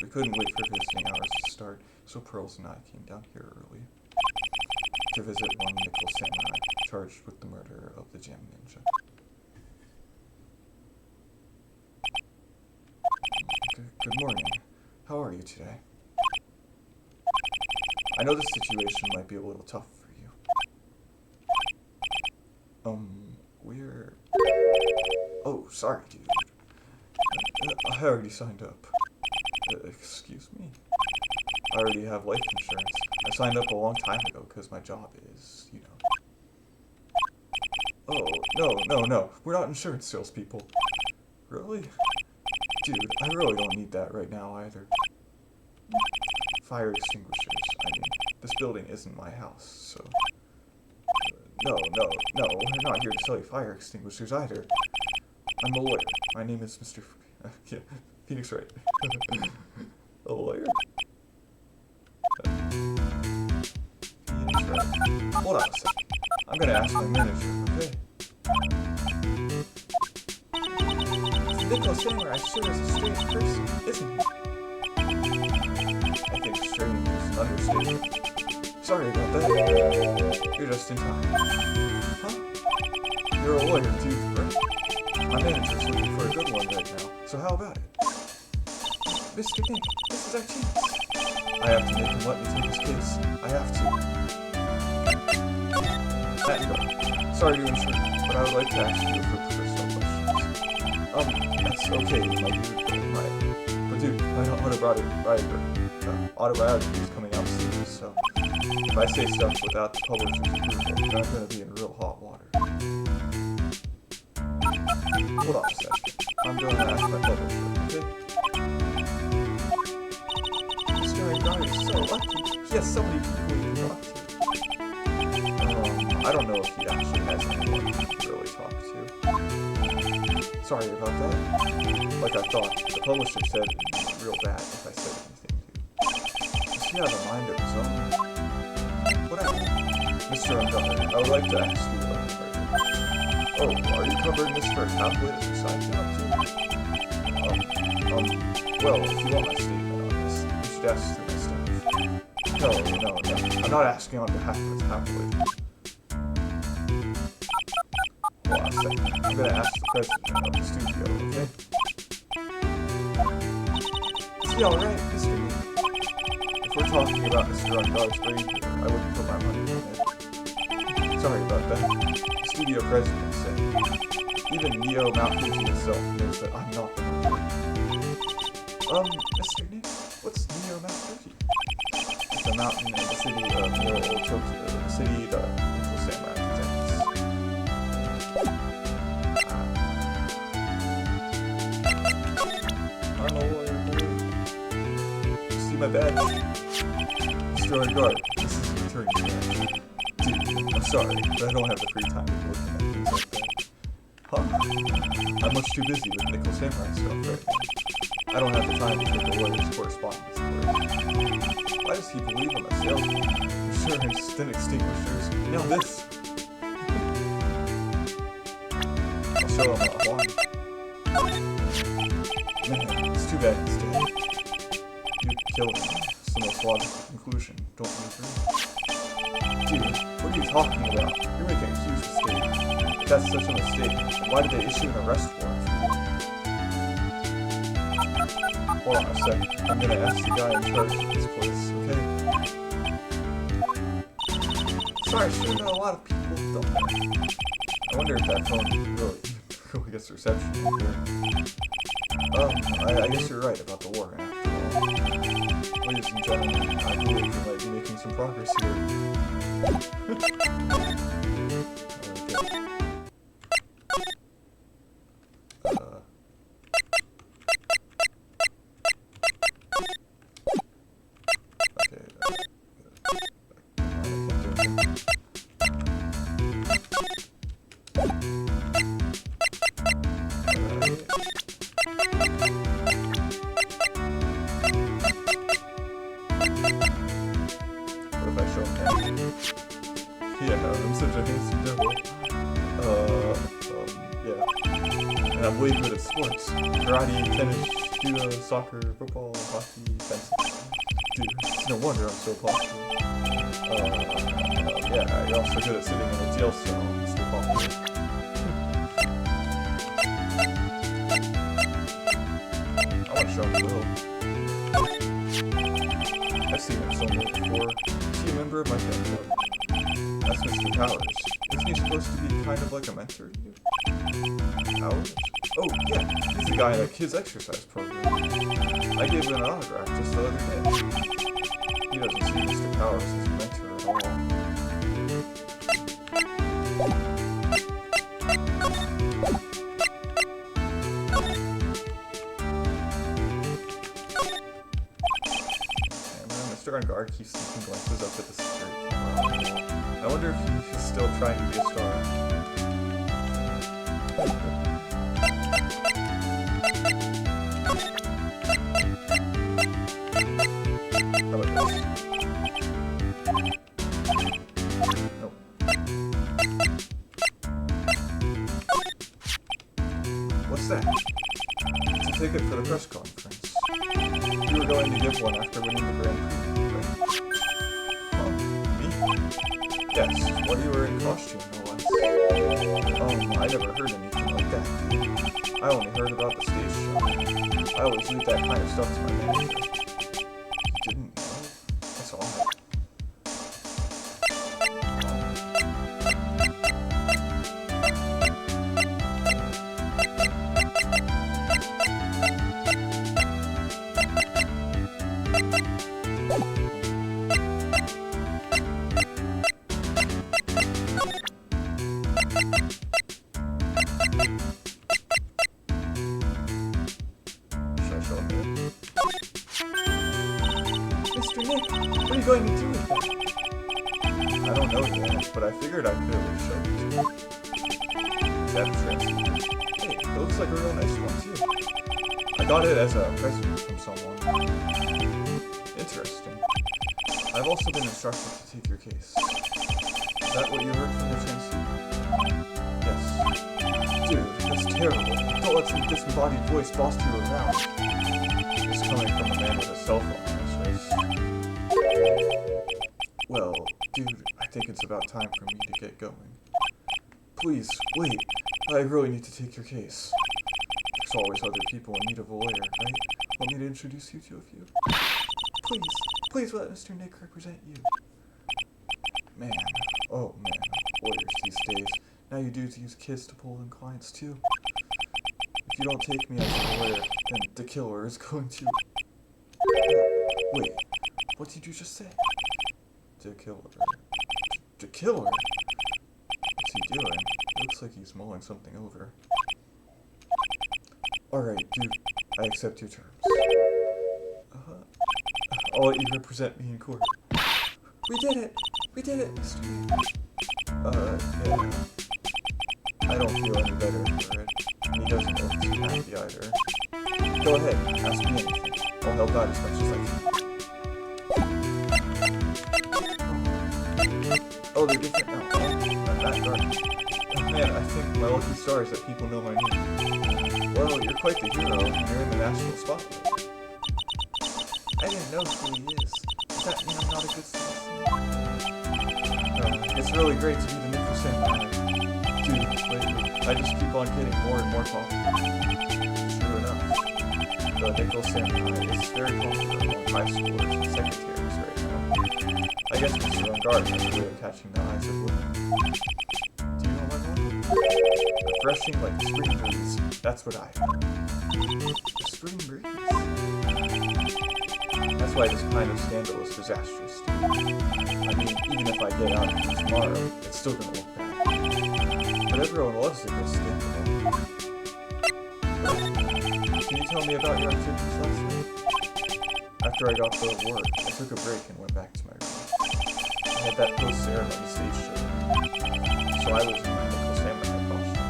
We couldn't wait for visiting hours to start, so Pearls and I came down here early to visit one Nickel Samurai charged with the murder of the Gem Ninja. Good morning. How are you today? I know this situation might be a little tough for you. We're... Oh, sorry, dude. I already signed up. Excuse me? I already have life insurance. I signed up a long time ago because my job is, you know... Oh, no. We're not insurance salespeople. Really? Dude, I really don't need that right now either. Fire extinguishers. I mean, this building isn't my house, so... No, we're not here to sell you fire extinguishers either. I'm a lawyer. My name is Mr. Phoenix Wright. A lawyer? Phoenix Wright. Hold on a second. I'm gonna ask my manager, okay? Nickel Samurai sure is a strange person, isn't he? I think strange is an understatement. Sorry about that. You're just in time. Huh? You're a lawyer too, right? My manager's looking for a good one right now, so how about it? Mr. Nick, this is our chance. I have to make him let me take his case. I have to. Matt Engarde, sorry to intrude, but I would like to ask you a few personal questions. That's okay, my dude. Right. But dude, my autobiography is coming out soon, so if I say stuff without the publisher's approval, then I'm gonna be in real hot water. Hold on a second. I'm going to ask my publisher, okay? Mr. Engarde is so lucky. He has so many people he can talk to. I don't know if he actually has anyone he can really talk to. Sorry about that. Like I thought, the publisher said it would be real bad if I said anything to you. Does he have a mind of his own? Whatever. Mr. Engarde, I would like to ask you about the murder. Oh, are you covering this for a tabloid as a side job too? Well, if you want my statement on this, you should ask through my staff. No. I'm not asking on behalf of the tabloid. Hold on a second. I'm gonna ask the president of the studio, okay? Is he alright, Mr. Meek? If we're talking about Mr. Engarde's brain here, I wouldn't put my money on it. Sorry about that. The studio president said, even Neo Mount Fuji himself knows that I'm not the murderer. Mr. Nick, what's Neo Mount Fuji? It's a mountain in the city of Neo Old Tokyo, the city the Little Samurai protects. I'm a lawyer, boy. See my badge? Mr. Engarde, this is the attorney's badge. Dude, I'm sorry, but I don't have the free time to be looking at things like that. Huh? I'm much too busy with Nickel Samurai stuff right now. I don't have the time to take a lawyer's correspondence. Why does he believe I'm a salesman? I'm sure his thin extinguishers. Now this! I'll show him what I want. Man, it's too bad he's dead. You killed him. It's the most logical conclusion, don't you agree? Dude, what are you talking about? You're making a huge mistake. If that's such a mistake, then why did they issue an arrest warrant for you? Hold on a second. I'm gonna ask the guy in charge of this place, okay? Sorry, I should know a lot of people don't know. I wonder if that phone really gets reception here. I guess you're right about the war, after all. Ladies and gentlemen, I believe we might be making some progress here. Yeah, I'm such a handsome devil. Yeah. And I'm way good at sports. Karate, tennis, judo, soccer, football, hockey, fencing. Dude, it's no wonder I'm so popular. Yeah, you're also good at sitting in a jail cell, Mr. Popular. I want to show him Will. I've seen him somewhere before. Is he a member of my fan club? That's Mr. Powers. Isn't he supposed to be kind of like a mentor to you? Powers? Oh, yeah, he's the guy in the kids' exercise program. I gave him an autograph just the other day. He doesn't see Mr. Powers as a mentor at all. Mr. Engarde keeps sneaking glances up at the security camera. I wonder if he's still trying to be a star. How about this? Nope. What's that? It's a ticket for the press conference. You were going to give one after winning the Grand Prix, right? Huh? Me? Yes, while you were in costume, no less. I never heard anything like that, dude. I only heard about the stage show. I always leave that kind of stuff to my manager. You didn't know? That's odd. Mr. Nick, what are you going to do with that? I don't know yet, but I figured I could at least show it to you. Is that a transfer? Hey, it looks like a real nice one, too. I got it as a present from someone. Interesting. I've also been instructed to take your case. Is that what you heard from the transfer? Yes. Dude, that's terrible. Don't let some disembodied voice boss you around. It's coming from a man with a cell phone in his face. Well, dude, I think it's about time for me to get going. Please, wait. I really need to take your case. There's always other people in need of a lawyer, right? Want me to introduce you to a few? Please let Mr. Nick represent you. Man, oh man, lawyers these days. Now you dudes use kids to pull in clients too. If you don't take me as a lawyer, then the killer is going to... Wait, what did you just say? The killer. The killer? What's he doing? Looks like he's mulling something over. Alright, dude, I accept your terms. I'll let you represent me in court. We did it, Mr. Yeah. I don't feel any better for it. He doesn't look too happy either. Go ahead, ask me anything. I'll help out as much as I can. Oh, they're different now. I'm that dark. Oh man, I think my lucky star is that people know my name. Well, you're quite the hero, and you're in the national spotlight. I didn't know who he is. Does that mean I'm not a good citizen? It's really great to be the Nickel Samurai. Dude, lately, I just keep on getting more and more popular. True enough. The Nickel Samurai is very popular among high schoolers and secretaries right now. I guess Mr. Engarde has a way of catching the eyes of women. Do you know my mom? Refreshing like the spring breeze. That's what I heard. The spring breeze? That's why this kind of scandal is disastrous. I mean, even if I get out of here tomorrow, it's still gonna look bad. But everyone loves a good scandal. Can you tell me about your activities last night? After I got the award, I took a break and went back to my room. I had that post-ceremony stage show, so I was in my Nickel Samurai costume.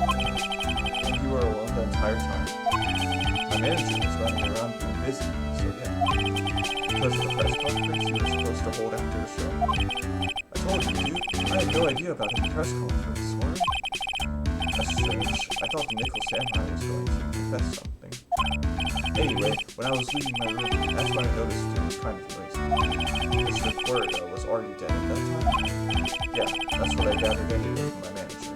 And you were alone the entire time. My manager was running around being busy, so yeah. Because of the press conference you were supposed to hold after the show. I told you, dude. I had no idea about any press conference, or... That's strange. I thought the Nickel Samurai was going to confess something. Anyway, when I was leaving my room, that's when I noticed it was kind of noisy. Mr. Corrida was already dead at that time. Yeah, that's what I gathered anyway from my manager.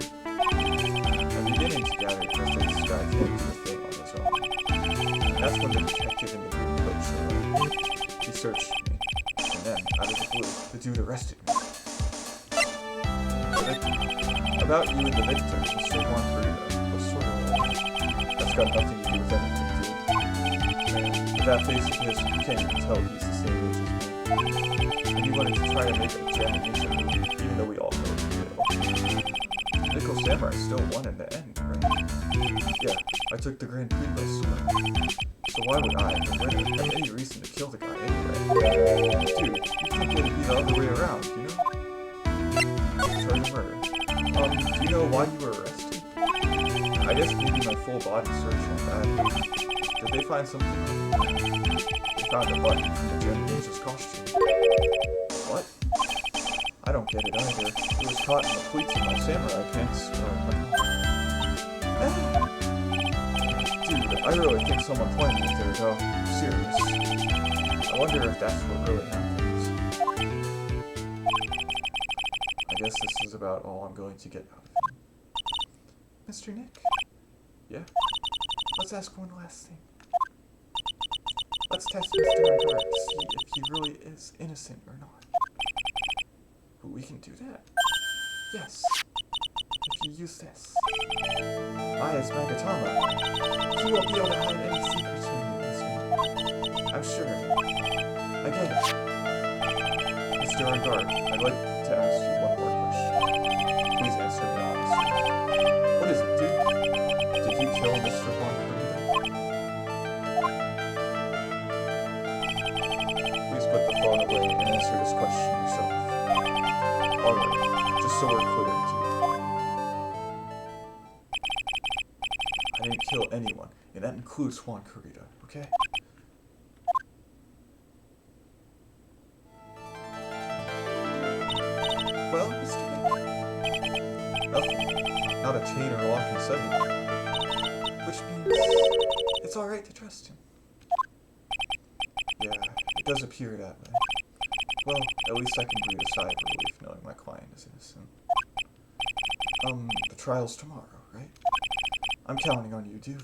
I'm beginning to gather that this guy can't do a thing on his own. That's when the detective in the green coat showed up. He searched me, and then, out of the blue, the dude arrested me. About you and the victim, Mr. Juan Corrida, was sort of that's got nothing to do with anything, dude. Man, with that face of his, you can't even tell he's the same age as me. And he wanted to try to make a examination movie, even though we all know he failed. Nickel Samurai still won in the end, right? Yeah, I took the Grand Prix by storm. So why would I, the winner, have any reason to kill the guy anyway? Dude, you think it'd be the other way around, you know? Try to murder. Do you know why you were arrested? I guess maybe my full body search went bad. Did they find something? They found a button from the Gem Ninja's costume. What? I don't get it either. It was caught in the pleats of my samurai pants, Dude, I really think someone planted it there, though. Serious. I wonder if that's what really happens. I guess this is about all I'm going to get out of him. Mr. Nick? Yeah? Let's ask one last thing. Let's test Mr. Engarde to see if he really is innocent or not. We can do that? Yes. If you use this. I, as Magatama, he won't be able to hide any secrets from you, Mr. Nick. I'm sure of it. I get it. Mr. Engarde, I'd like to ask you one more question. Please answer me honestly. What is it, dude? Did you kill Mr. Juan Corrida? Please put the phone away so we're clear, too. I didn't kill anyone, and that includes Juan Corrida, okay? Well, Mr. Nick, nothing. Not a chain or lock inside. Which means it's alright to trust him. Yeah, it does appear that way. Well, at least I can breathe a sigh of relief knowing my client is innocent. The trial's tomorrow, right? I'm counting on you, dude.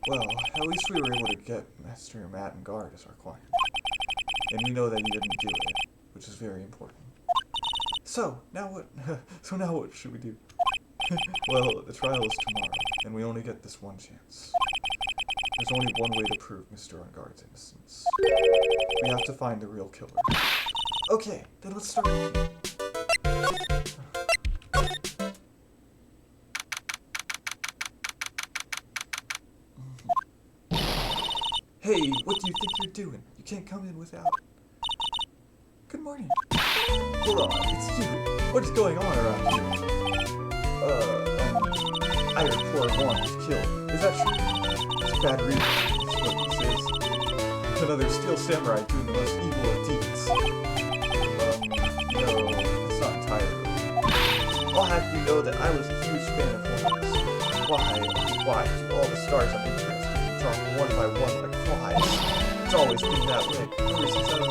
Well, at least we were able to get Master Matt Engarde as our client. And we know that he didn't do it, which is very important. So, now what? Now what should we do? Well, the trial is tomorrow, and we only get this one chance. There's only one way to prove Mr. Engarde's innocence. We have to find the real killer. Okay, then let's start. Hey, what do you think you're doing? You can't come in without. Good morning. Hold on, it's you. What is going on around here? I heard poor Juan was killed. Is that true? It's bad reading. That's what this is. Another steel samurai doing the most evil of deeds. No, it's not entirely. I'll have you know that I was a huge fan of Juan's. Why do all the stars I'm interested in drop one by one like flies? It's always been that way. Ever since I was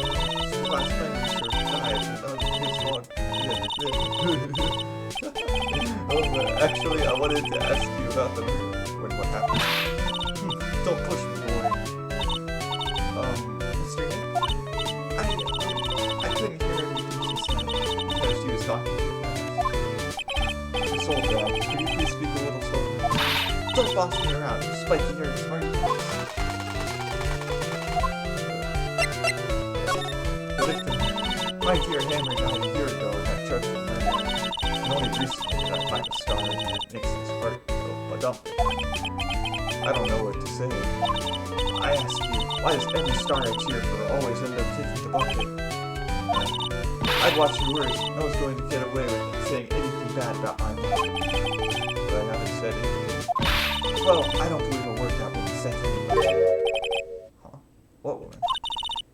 last Prime Minister died and his dog. Actually, I wanted to ask you about the murder. What happened? Don't push me, boy. Mr. Nick? I couldn't hear everything she said because she was talking too fast. This old guy, could you please speak a little slower? Don't boss me around, you spiky haired smarty pants. The victim, my dear Hammer, died a year ago in that dreadful murder. And only recently did I find a star that makes his heart go ba-dump. I don't know what to say. I ask you, why does every star I cheer for always end up taking the bucket? I'd watch your words. No one's going to get away with saying anything bad about my mom. But I haven't said anything. Well, I don't believe a word that woman said to me. Huh? What woman?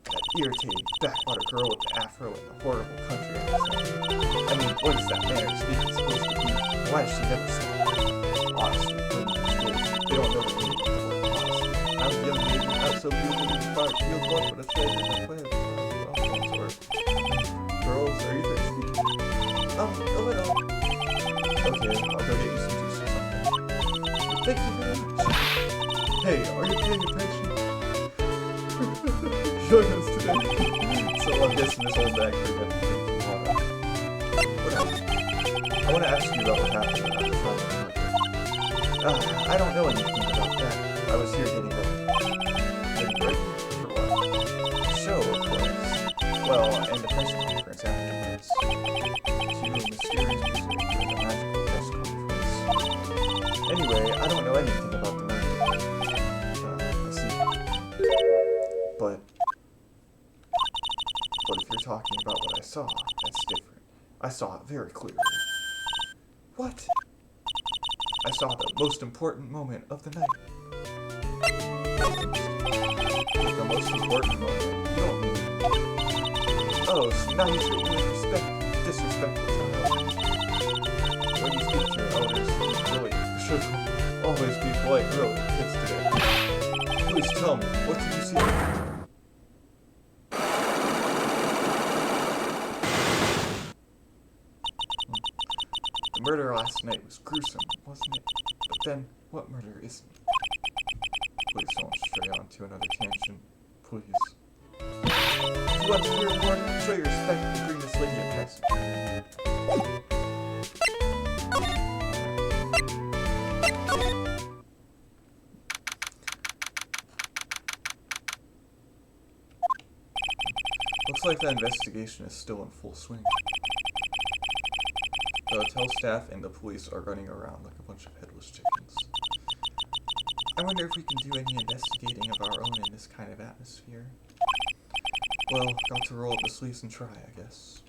That irritating backwater girl with the afro and the horrible country accent. I mean, what is that manner of speaking supposed to be? Why does she never stop? Honestly, women these days, they don't know the meaning of the word honesty. I'm a young lady, not so beautiful in the park, feel one with a thread in my way. Girls, are you thirsty? A little. Okay, I'll go get you some juice or something. Thank you very much. Hey, are you paying attention? Join us today. So I'm guessing this old bag could have been water. What happened? I want to ask you about what happened at the time of the murder. I don't know anything about that. I was here getting ready. Getting ready? For what? The show, of course. Well, and the press conference afterwards. Cue mysterious music during the magical press conference. Anyway, I don't know anything about the murder. I see. But if you're talking about what I saw, that's different. I saw it very clearly. What? I saw the most important moment of the night. The most important moment? You don't mean... Oh, so now you treat me with disrespectful child. When you speak to your elders, you should always be polite, really, kids today. Please tell me, what did you see? The murder last night was gruesome, wasn't it? But then, what murder isn't? Please don't stray on to another tangent. Please. If you want to hear more, show your respect and bring this lady a present. like that investigation is still in full swing. The hotel staff and the police are running around like a bunch of headless chickens. I wonder if we can do any investigating of our own in this kind of atmosphere. Well, got to roll up the sleeves and try, I guess.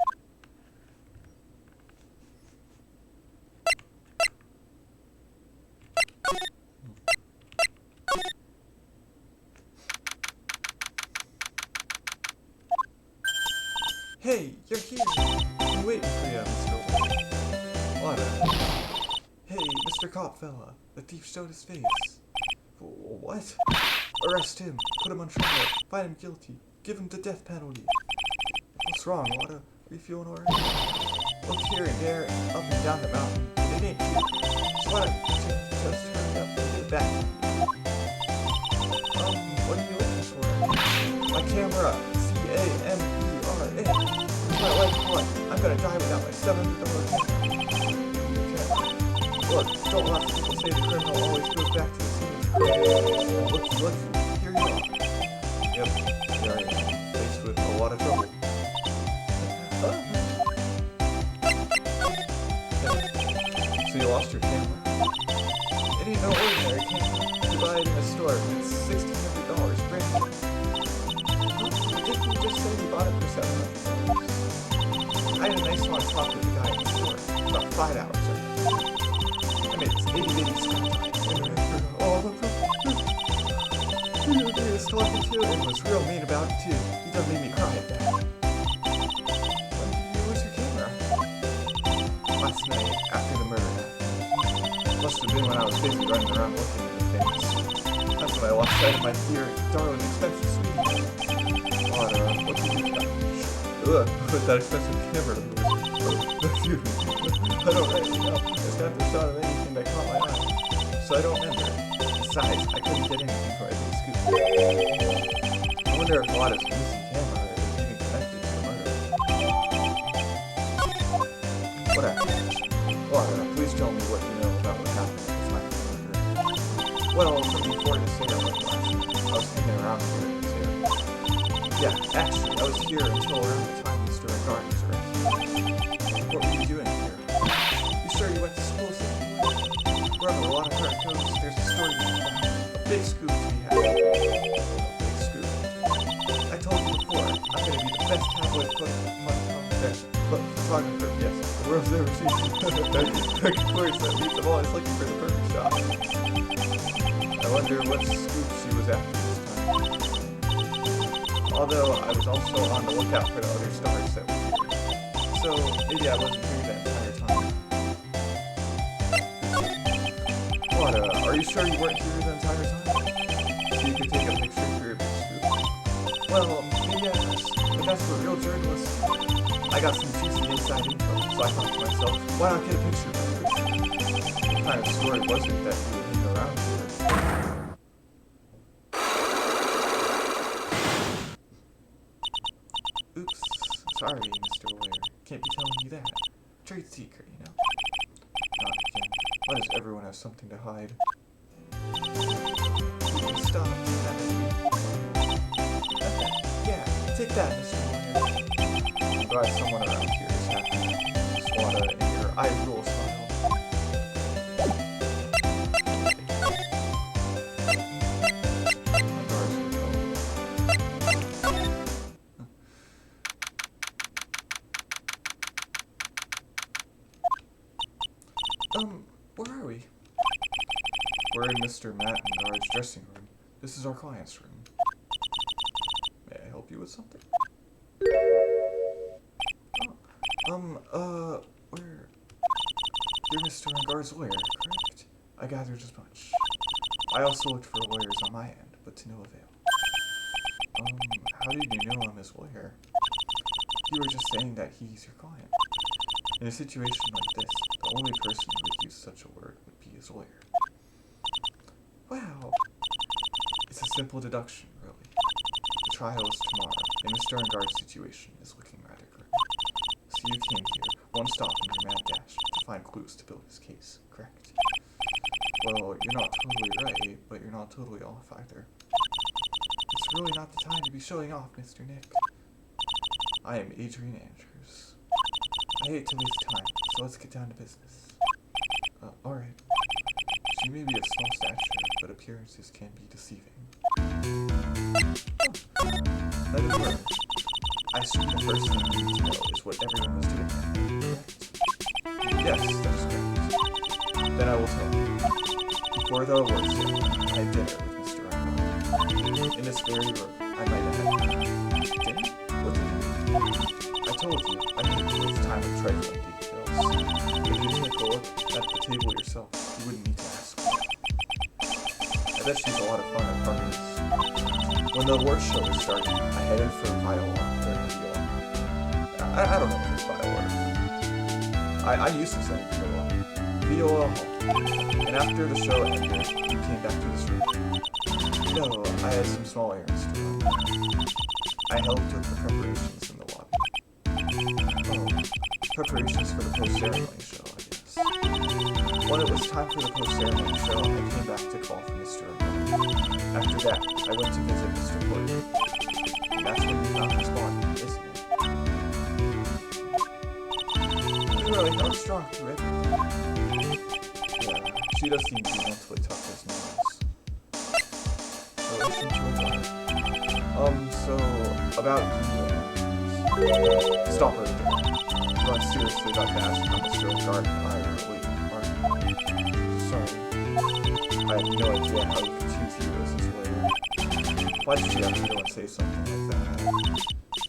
Hey, you're here! I've been waiting for you, Mr. What? Hey, Mr. Cop fella, the thief showed his face. What? Arrest him, put him on trial, find him guilty, give him the death penalty. What's wrong, Wada? Are you feeling alright? Look here and there, up and down the mountain, it ain't you. So Wada, just hurry up and get back. What are you looking for? My camera, C-A-M-E-R-A. My life what? I'm gonna die without my $700 camera. Look, don't let people say the criminal always goes back to the scene of the crime. Look, here you are. Yep, here I am, faced with a lot of trouble. So you lost your camera? It ain't no ordinary camera. You buy it in a store, it's $1,600, brand new. Didn't you just say you bought it for $700? I had a nice long talk with the guy at the store, about 5 hours ago. I mean, it's itty-bitty stuff. Oh, he was talking to and was real mean about it too. He done made me cry at that. When did you lose your camera? Last night, after the murder happened. Must have been when I was busy running around looking at the things. That's when I lost sight of my dear, darling, expensive sweetie. What did you do? Ugh, with that expensive camera. Excuse me. I don't really know. I just got the shot of anything that caught my eye. So I don't remember. Besides, I couldn't get anything for my big scoop. I wonder if Wada's missing camera is even connected to the murder. What happened? Wada, please tell me what you know about what happened at the time of the murder. Well, from before this era went last, I was hanging around here in this area. Yeah, actually, I was here until around the time Mr. Engarde was arrested. What were you doing here? You sure you went to school somewhere? We're on a lot of hard codes. There's a story to be found. A big scoop to be had. A big scoop. I told you before, I'm going to be the best tabloid photographer, yes, the world's ever seen. Of course, that means I'm always looking for the perfect shot. I wonder what scoop she was after this time. Although, I was also on the lookout for the other stars that were here. So, maybe I wasn't here the entire time. What, are you sure you weren't here the entire time? So you could take a picture for your big scoop? Well, maybe I was, but that's what real journalists do. I got some juicy inside info, so I thought to myself, why not get a picture of it? What kind of story was it that you were hanging around here? Oops, sorry, Mr. Lawyer. Can't be telling you that. Trade secret, you know? Not again. Why does everyone have something to hide? Stop. Yeah, take that, Mr. Lawyer. I'm glad someone around here is happy. Swada in your eye roll smile. Where are we? We're in Mr. Matt Engarde's dressing room. This is our client's room. May I help you with something? You're Mr. Engarde's lawyer, correct? I gathered as much. I also looked for lawyers on my end, but to no avail. How did you know I'm his lawyer? You were just saying that he's your client. In a situation like this, the only person who would use such a word would be his lawyer. Wow. It's a simple deduction, really. The trial is tomorrow, and Mr. Engarde's situation is looking rather grim. So you came here, one stop in your mad dash, to find clues to build his case, correct? Well, you're not totally right, but you're not totally off either. It's really not the time to be showing off, Mr. Nick. I am Adrian Andrews. I hate to waste time, so let's get down to business. Alright. She may be of small stature, but appearances can be deceiving. That is murder. I assume the first thing you need to know is what everyone was doing that night, correct? Yes, that is correct. Then I will tell you. Before the awards ceremony, I had dinner with Mr. Engarde. In this very room, I might have had dinner? What did you do? I told you, I hate to waste time with trifling details. If you take a look at the table yourself, you wouldn't need to ask me. I bet she's a lot of fun at parties. When the award show was starting, I headed for Viola. I don't know if it's Viola. I used to say Viola Hall. And after the show ended, we came back to this room. No, I had some small errands to run. I helped with the preparations in the lobby. Oh, preparations for the post-ceremony show, I guess. When it was time for the post-ceremony show, I came back to call for Mr. Engarde. After that, I went to visit Mr. Corrida. And that's when we found his body, isn't it? He really held strong through everything. Yeah, she does seem to be mentally tough as nails. Relation to Engarde. So, about you and... Stop right there. You aren't seriously about to ask how Mr. Engarde and I are related, are you? Sorry. I have no idea how you could choose you as his lawyer. Why did you have to go and say something like that?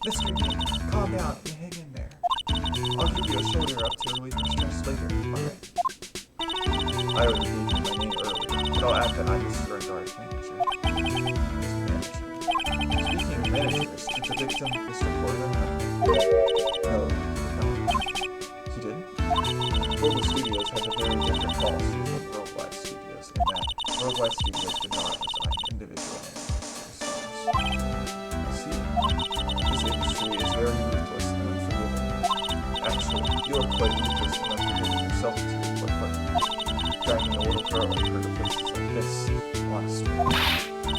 Mr. Nick, calm down and hang in there. I'll give you a shoulder up to relieve your stress later, alright? I already gave you my name earlier, but I'll add that I'm Mr. Engarde's manager. Speaking of managers, did the victim, Mr. Corrida, No, he didn't? Global Studios has a very different policy from Worldwide Studios in that Worldwide Studios did not assign individual managers to the stars. I see. This industry is very ruthless and unforgiving. Actually, you are quite ruthless and unforgiving yourself to your play partner. Dragging a little girl like her to places like this, honestly.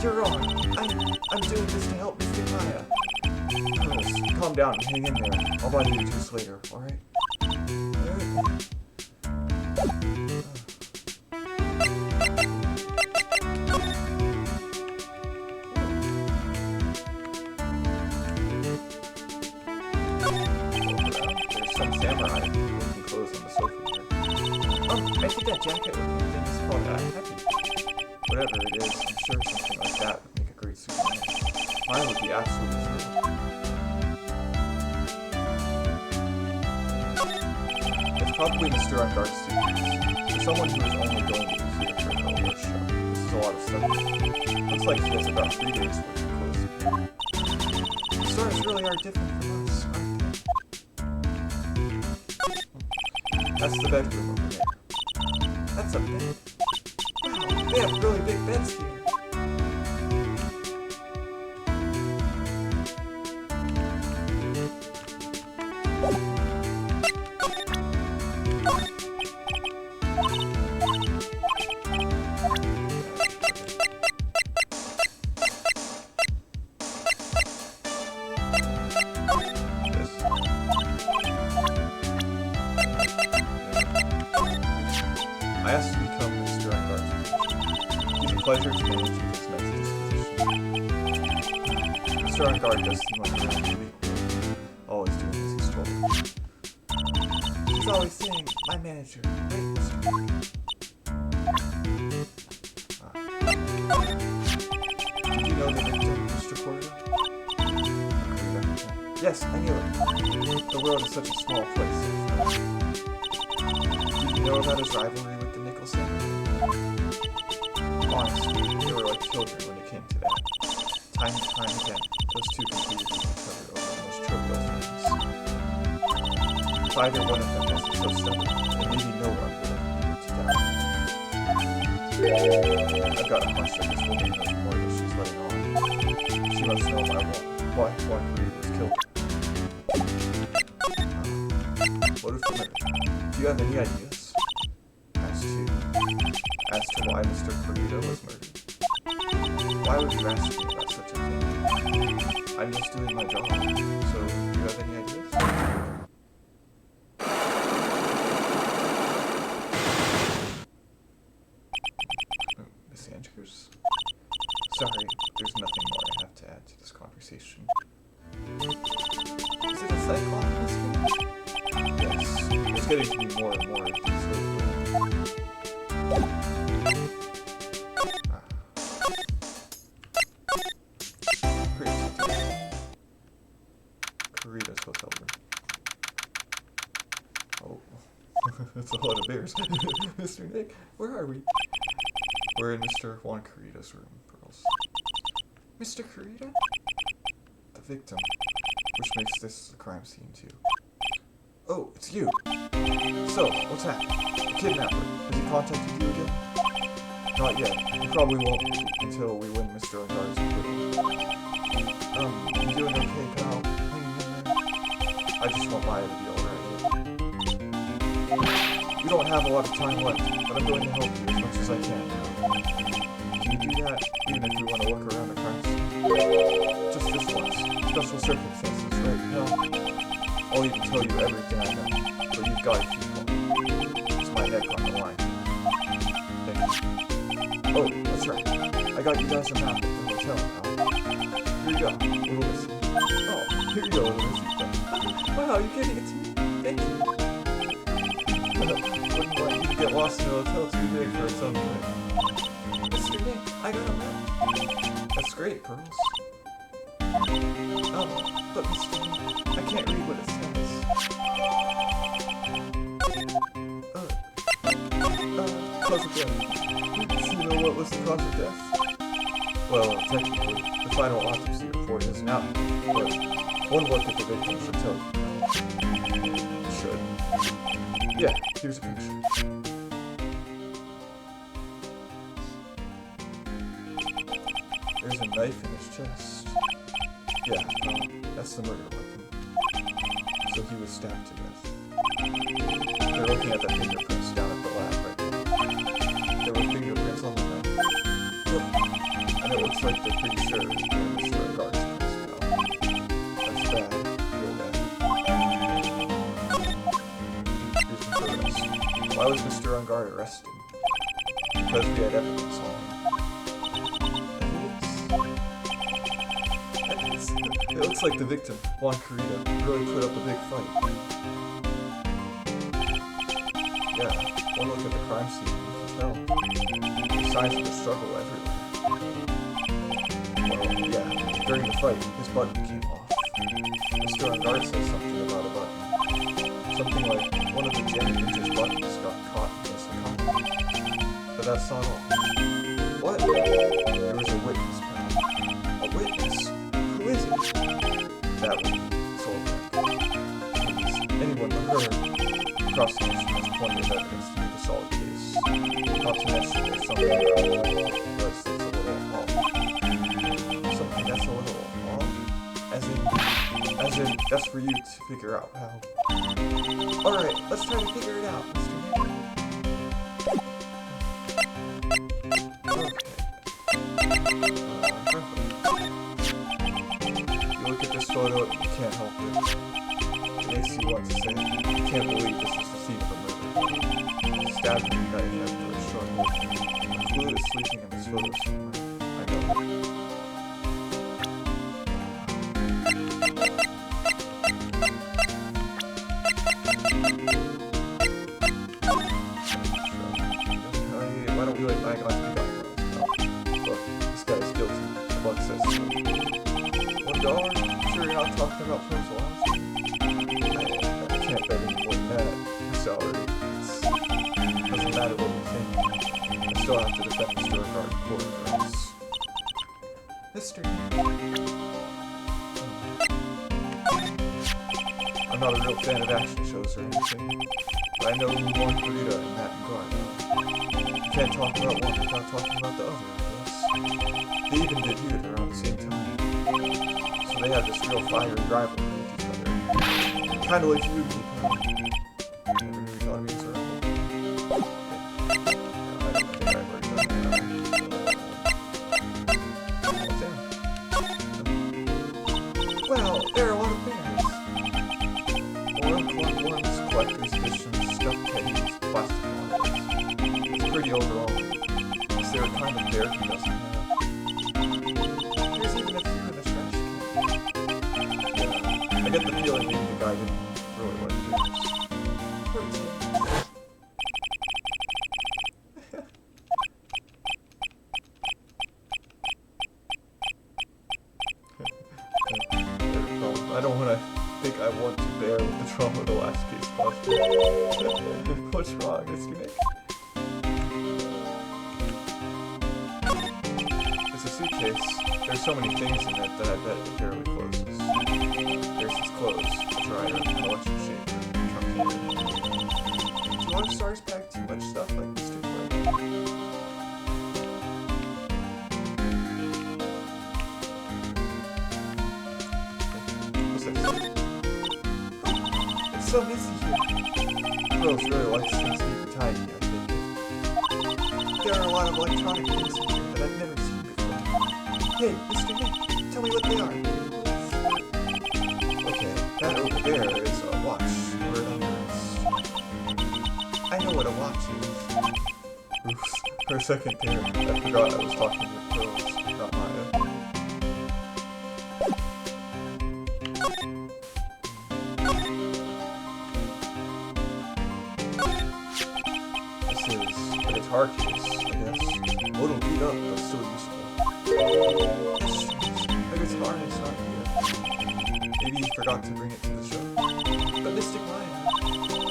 You're wrong. I'm doing this to help Mr. Kaya. Girls, calm down and hang in there. I'll buy you a juice later, alright? There's some samurai looking clothes on the sofa here. I think that jacket-looking thing is called Happy. Whatever it is, I'm sure something like that would make a great souvenir. Mine would be absolutely thrilled. It's probably Mr. Engarde's studios. For someone who is only going to be here for an award show, this is a lot of stuff. Looks like he has about 3 days worth of clothes here. The stars really are different from us, aren't they? That's the bedroom over there. That's a bed. Wow, they have really big beds here. I asked to become Mr. Engarde's manager. He's a pleasure to manage with his nice disposition. Mr. Engarde does seem like a really big boy, always doing as he's told. He's always saying, my manager, right, Mr. Did you know the victim, Mr. Corrida? Yes, I knew it. The world is such a small place. Did you know about his rivalry with the Nickel Samurai? Honestly, they were like children when it came to that. Time and time again, those two competed with each other over the most trivial things. If either one of them wasn't so stubborn, then maybe no one would have needed to die. I've got a hunch that this woman knows more than she's letting on. She must know why Juan Corrida was killed. What if the murder? Do you have any ideas? As to why Mr. Corrida was murdered? Why would you ask me about such a thing? I'm just doing my job. So, do you have any ideas? Miss Andrews? Sorry, there's nothing more I have to add to this conversation. Is it a cyclops? Yes, it's getting to be more and more of these Corrida's hotel room. Oh, that's a lot of bears. Mr. Nick, where are we? We're in Mr. Juan Corrida's room, Pearls. Mr. Corrida? The victim, which makes this a crime scene too. Oh, it's you. So, what's happened? The kidnapper, has he contacted you again? Not yet. He probably won't until we win Mr. Engarde's acquittal. You doing okay, pal? Hanging in there? I just want Maya to be alright. We don't have a lot of time left, but I'm going to help you as much as I can. Can you do that, even if you want to look around the crime scene? Just this once. Special circumstances, right? No. I'll even tell you everything I know, but you've got to keep calm. It's my neck on the line. Thank you. Oh, that's right. I got you guys a map of the hotel, pal. Here you go, little Missy. Oh, here you go, little Missy. Wow, you're giving it to me? Thank you. Wouldn't want you to get lost in a hotel too big for its own good. Mr. Nick, I got a map. That's great, Pearls. But Mr. Nick, I can't read what it says. Cause of death. Do you know what was the cause of death? Well, technically, the final autopsy report isn't out yet, but one look at the victim should tell you. Should. Yeah, here's a picture. There's a knife in his chest. Yeah, that's the murder weapon. So he was stabbed to death. They're looking at the fingerprints down at the lab right now. There were fingerprints on the knife. Yep. And it looks like they're pretty sure they're Mr. Engarde's prints now. That's bad. Real bad. Here's the photos. Why was Mr. Engarde arrested? Because we had evidence on him. It looks like the victim, Juan Corrida, really put up a big fight. Yeah, one look at the crime scene, you can tell. There's signs of a struggle everywhere. Well, yeah, during the fight, his button came off. Mr. Engarde says something about a button. Something like one of the Jammy Ninja's buttons got caught in his economy. But that's not all. What? There was a witness, pal. A witness? Who is it? That would be Solveig. Please, anyone but her. The prosecution has plenty of evidence to make a solid case. Not to mention there's something about the that's a little off. Something that's a little off? As in, that's for you to figure out, pal. Alright, let's try to figure it out, Mr. Photo, you can't help it. It makes you want to say, I can't believe this is the scene of a murder. Stabbed with a knife after a struggle. A clue is sleeping in this photo somewhere. I know. Why don't we let bygones be bygones? Look, this guy is guilty. The buck says so. $1? Sure you're not talking about personal loss? I can't bet any more than that. Salary. It doesn't matter what we think. I still have to defend Mr. Engarde in court or else. Mr. I'm not a real fan of action shows or anything, but I know who Juan Corrida and Matt Engarde are. You can't talk about one without talking about the other, I guess. They even debuted around the same time. They have this real fiery rivalry with each other. Kind of like you and me, pal. Never knew economies are equal. I think I've already done that. Oh, damn. Is there a kind of bear he doesn't have? There's even a few in the trash can. Yeah, I get the feeling maybe the guy didn't really like bears. Poor Tim. I don't want to think I want to bear with the trauma of the last case possible. What's wrong, Mr. Nick? It's a suitcase. There's so many things in it that I bet it barely closes. There's his clothes, a dryer, an electric shaver, truncated. Do our stars pack too much stuff like Mr. Corrida? It's so messy here. Rose really likes things neat and tidy, I think. There are a lot of electronic things in here that I've never seen before. Hey, Mr. Nick, tell me what they are. Okay, that over there is a watch, or an wrist. I know what a watch is. Oops, for a second there, I forgot I was talking with Rose, not Maya. A guitar case, I guess. A little beat up, but still useful. The guitar is not here. Maybe he forgot to bring it to the show. But Mystic Maya,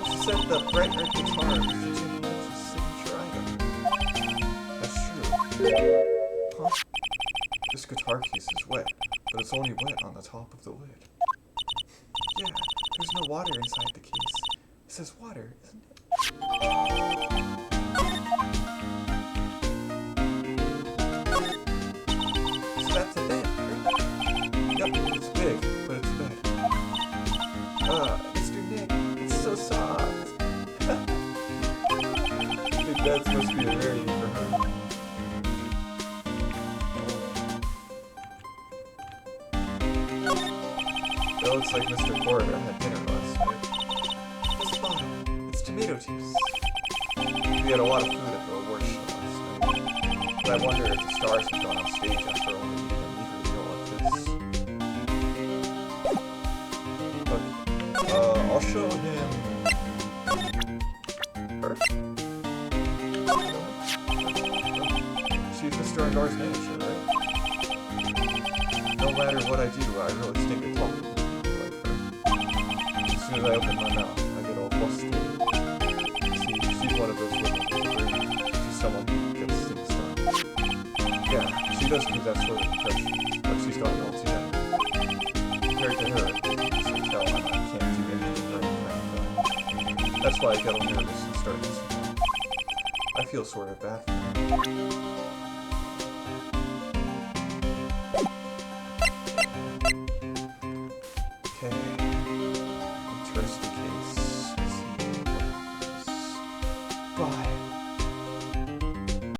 she said the bright red guitar was the Jimi Lynch's signature item. That's true. Huh? This guitar case is wet, but it's only wet on the top of the lid. Yeah, there's no water inside the case. It says water, isn't it? That's a bed, right? Yep, it's big, but it's a bed. Mr. Nick, it's so soft. Big beds must be a rarity for her. It looks like Mr. Corrida had dinner last night. This bottle, it's tomato juice. We had a lot of food at the award show last night. But I wonder if the stars have gone off stage after only eating a meager meal like this. Look, I'll show him her. She's Mr. Engarde's manager, right? No matter what I do, I really stink at talking to people like her. As soon as I open my mouth, I get all flustered. See, she's one of those women with a brain. She's someone who gets things done. Yeah, she does give that sort of impression, but she's got it all together. Compared to her, you can tell I can't do anything right behind her. That's why I get all nervous and start missing her. I feel sort of bad for her. Okay.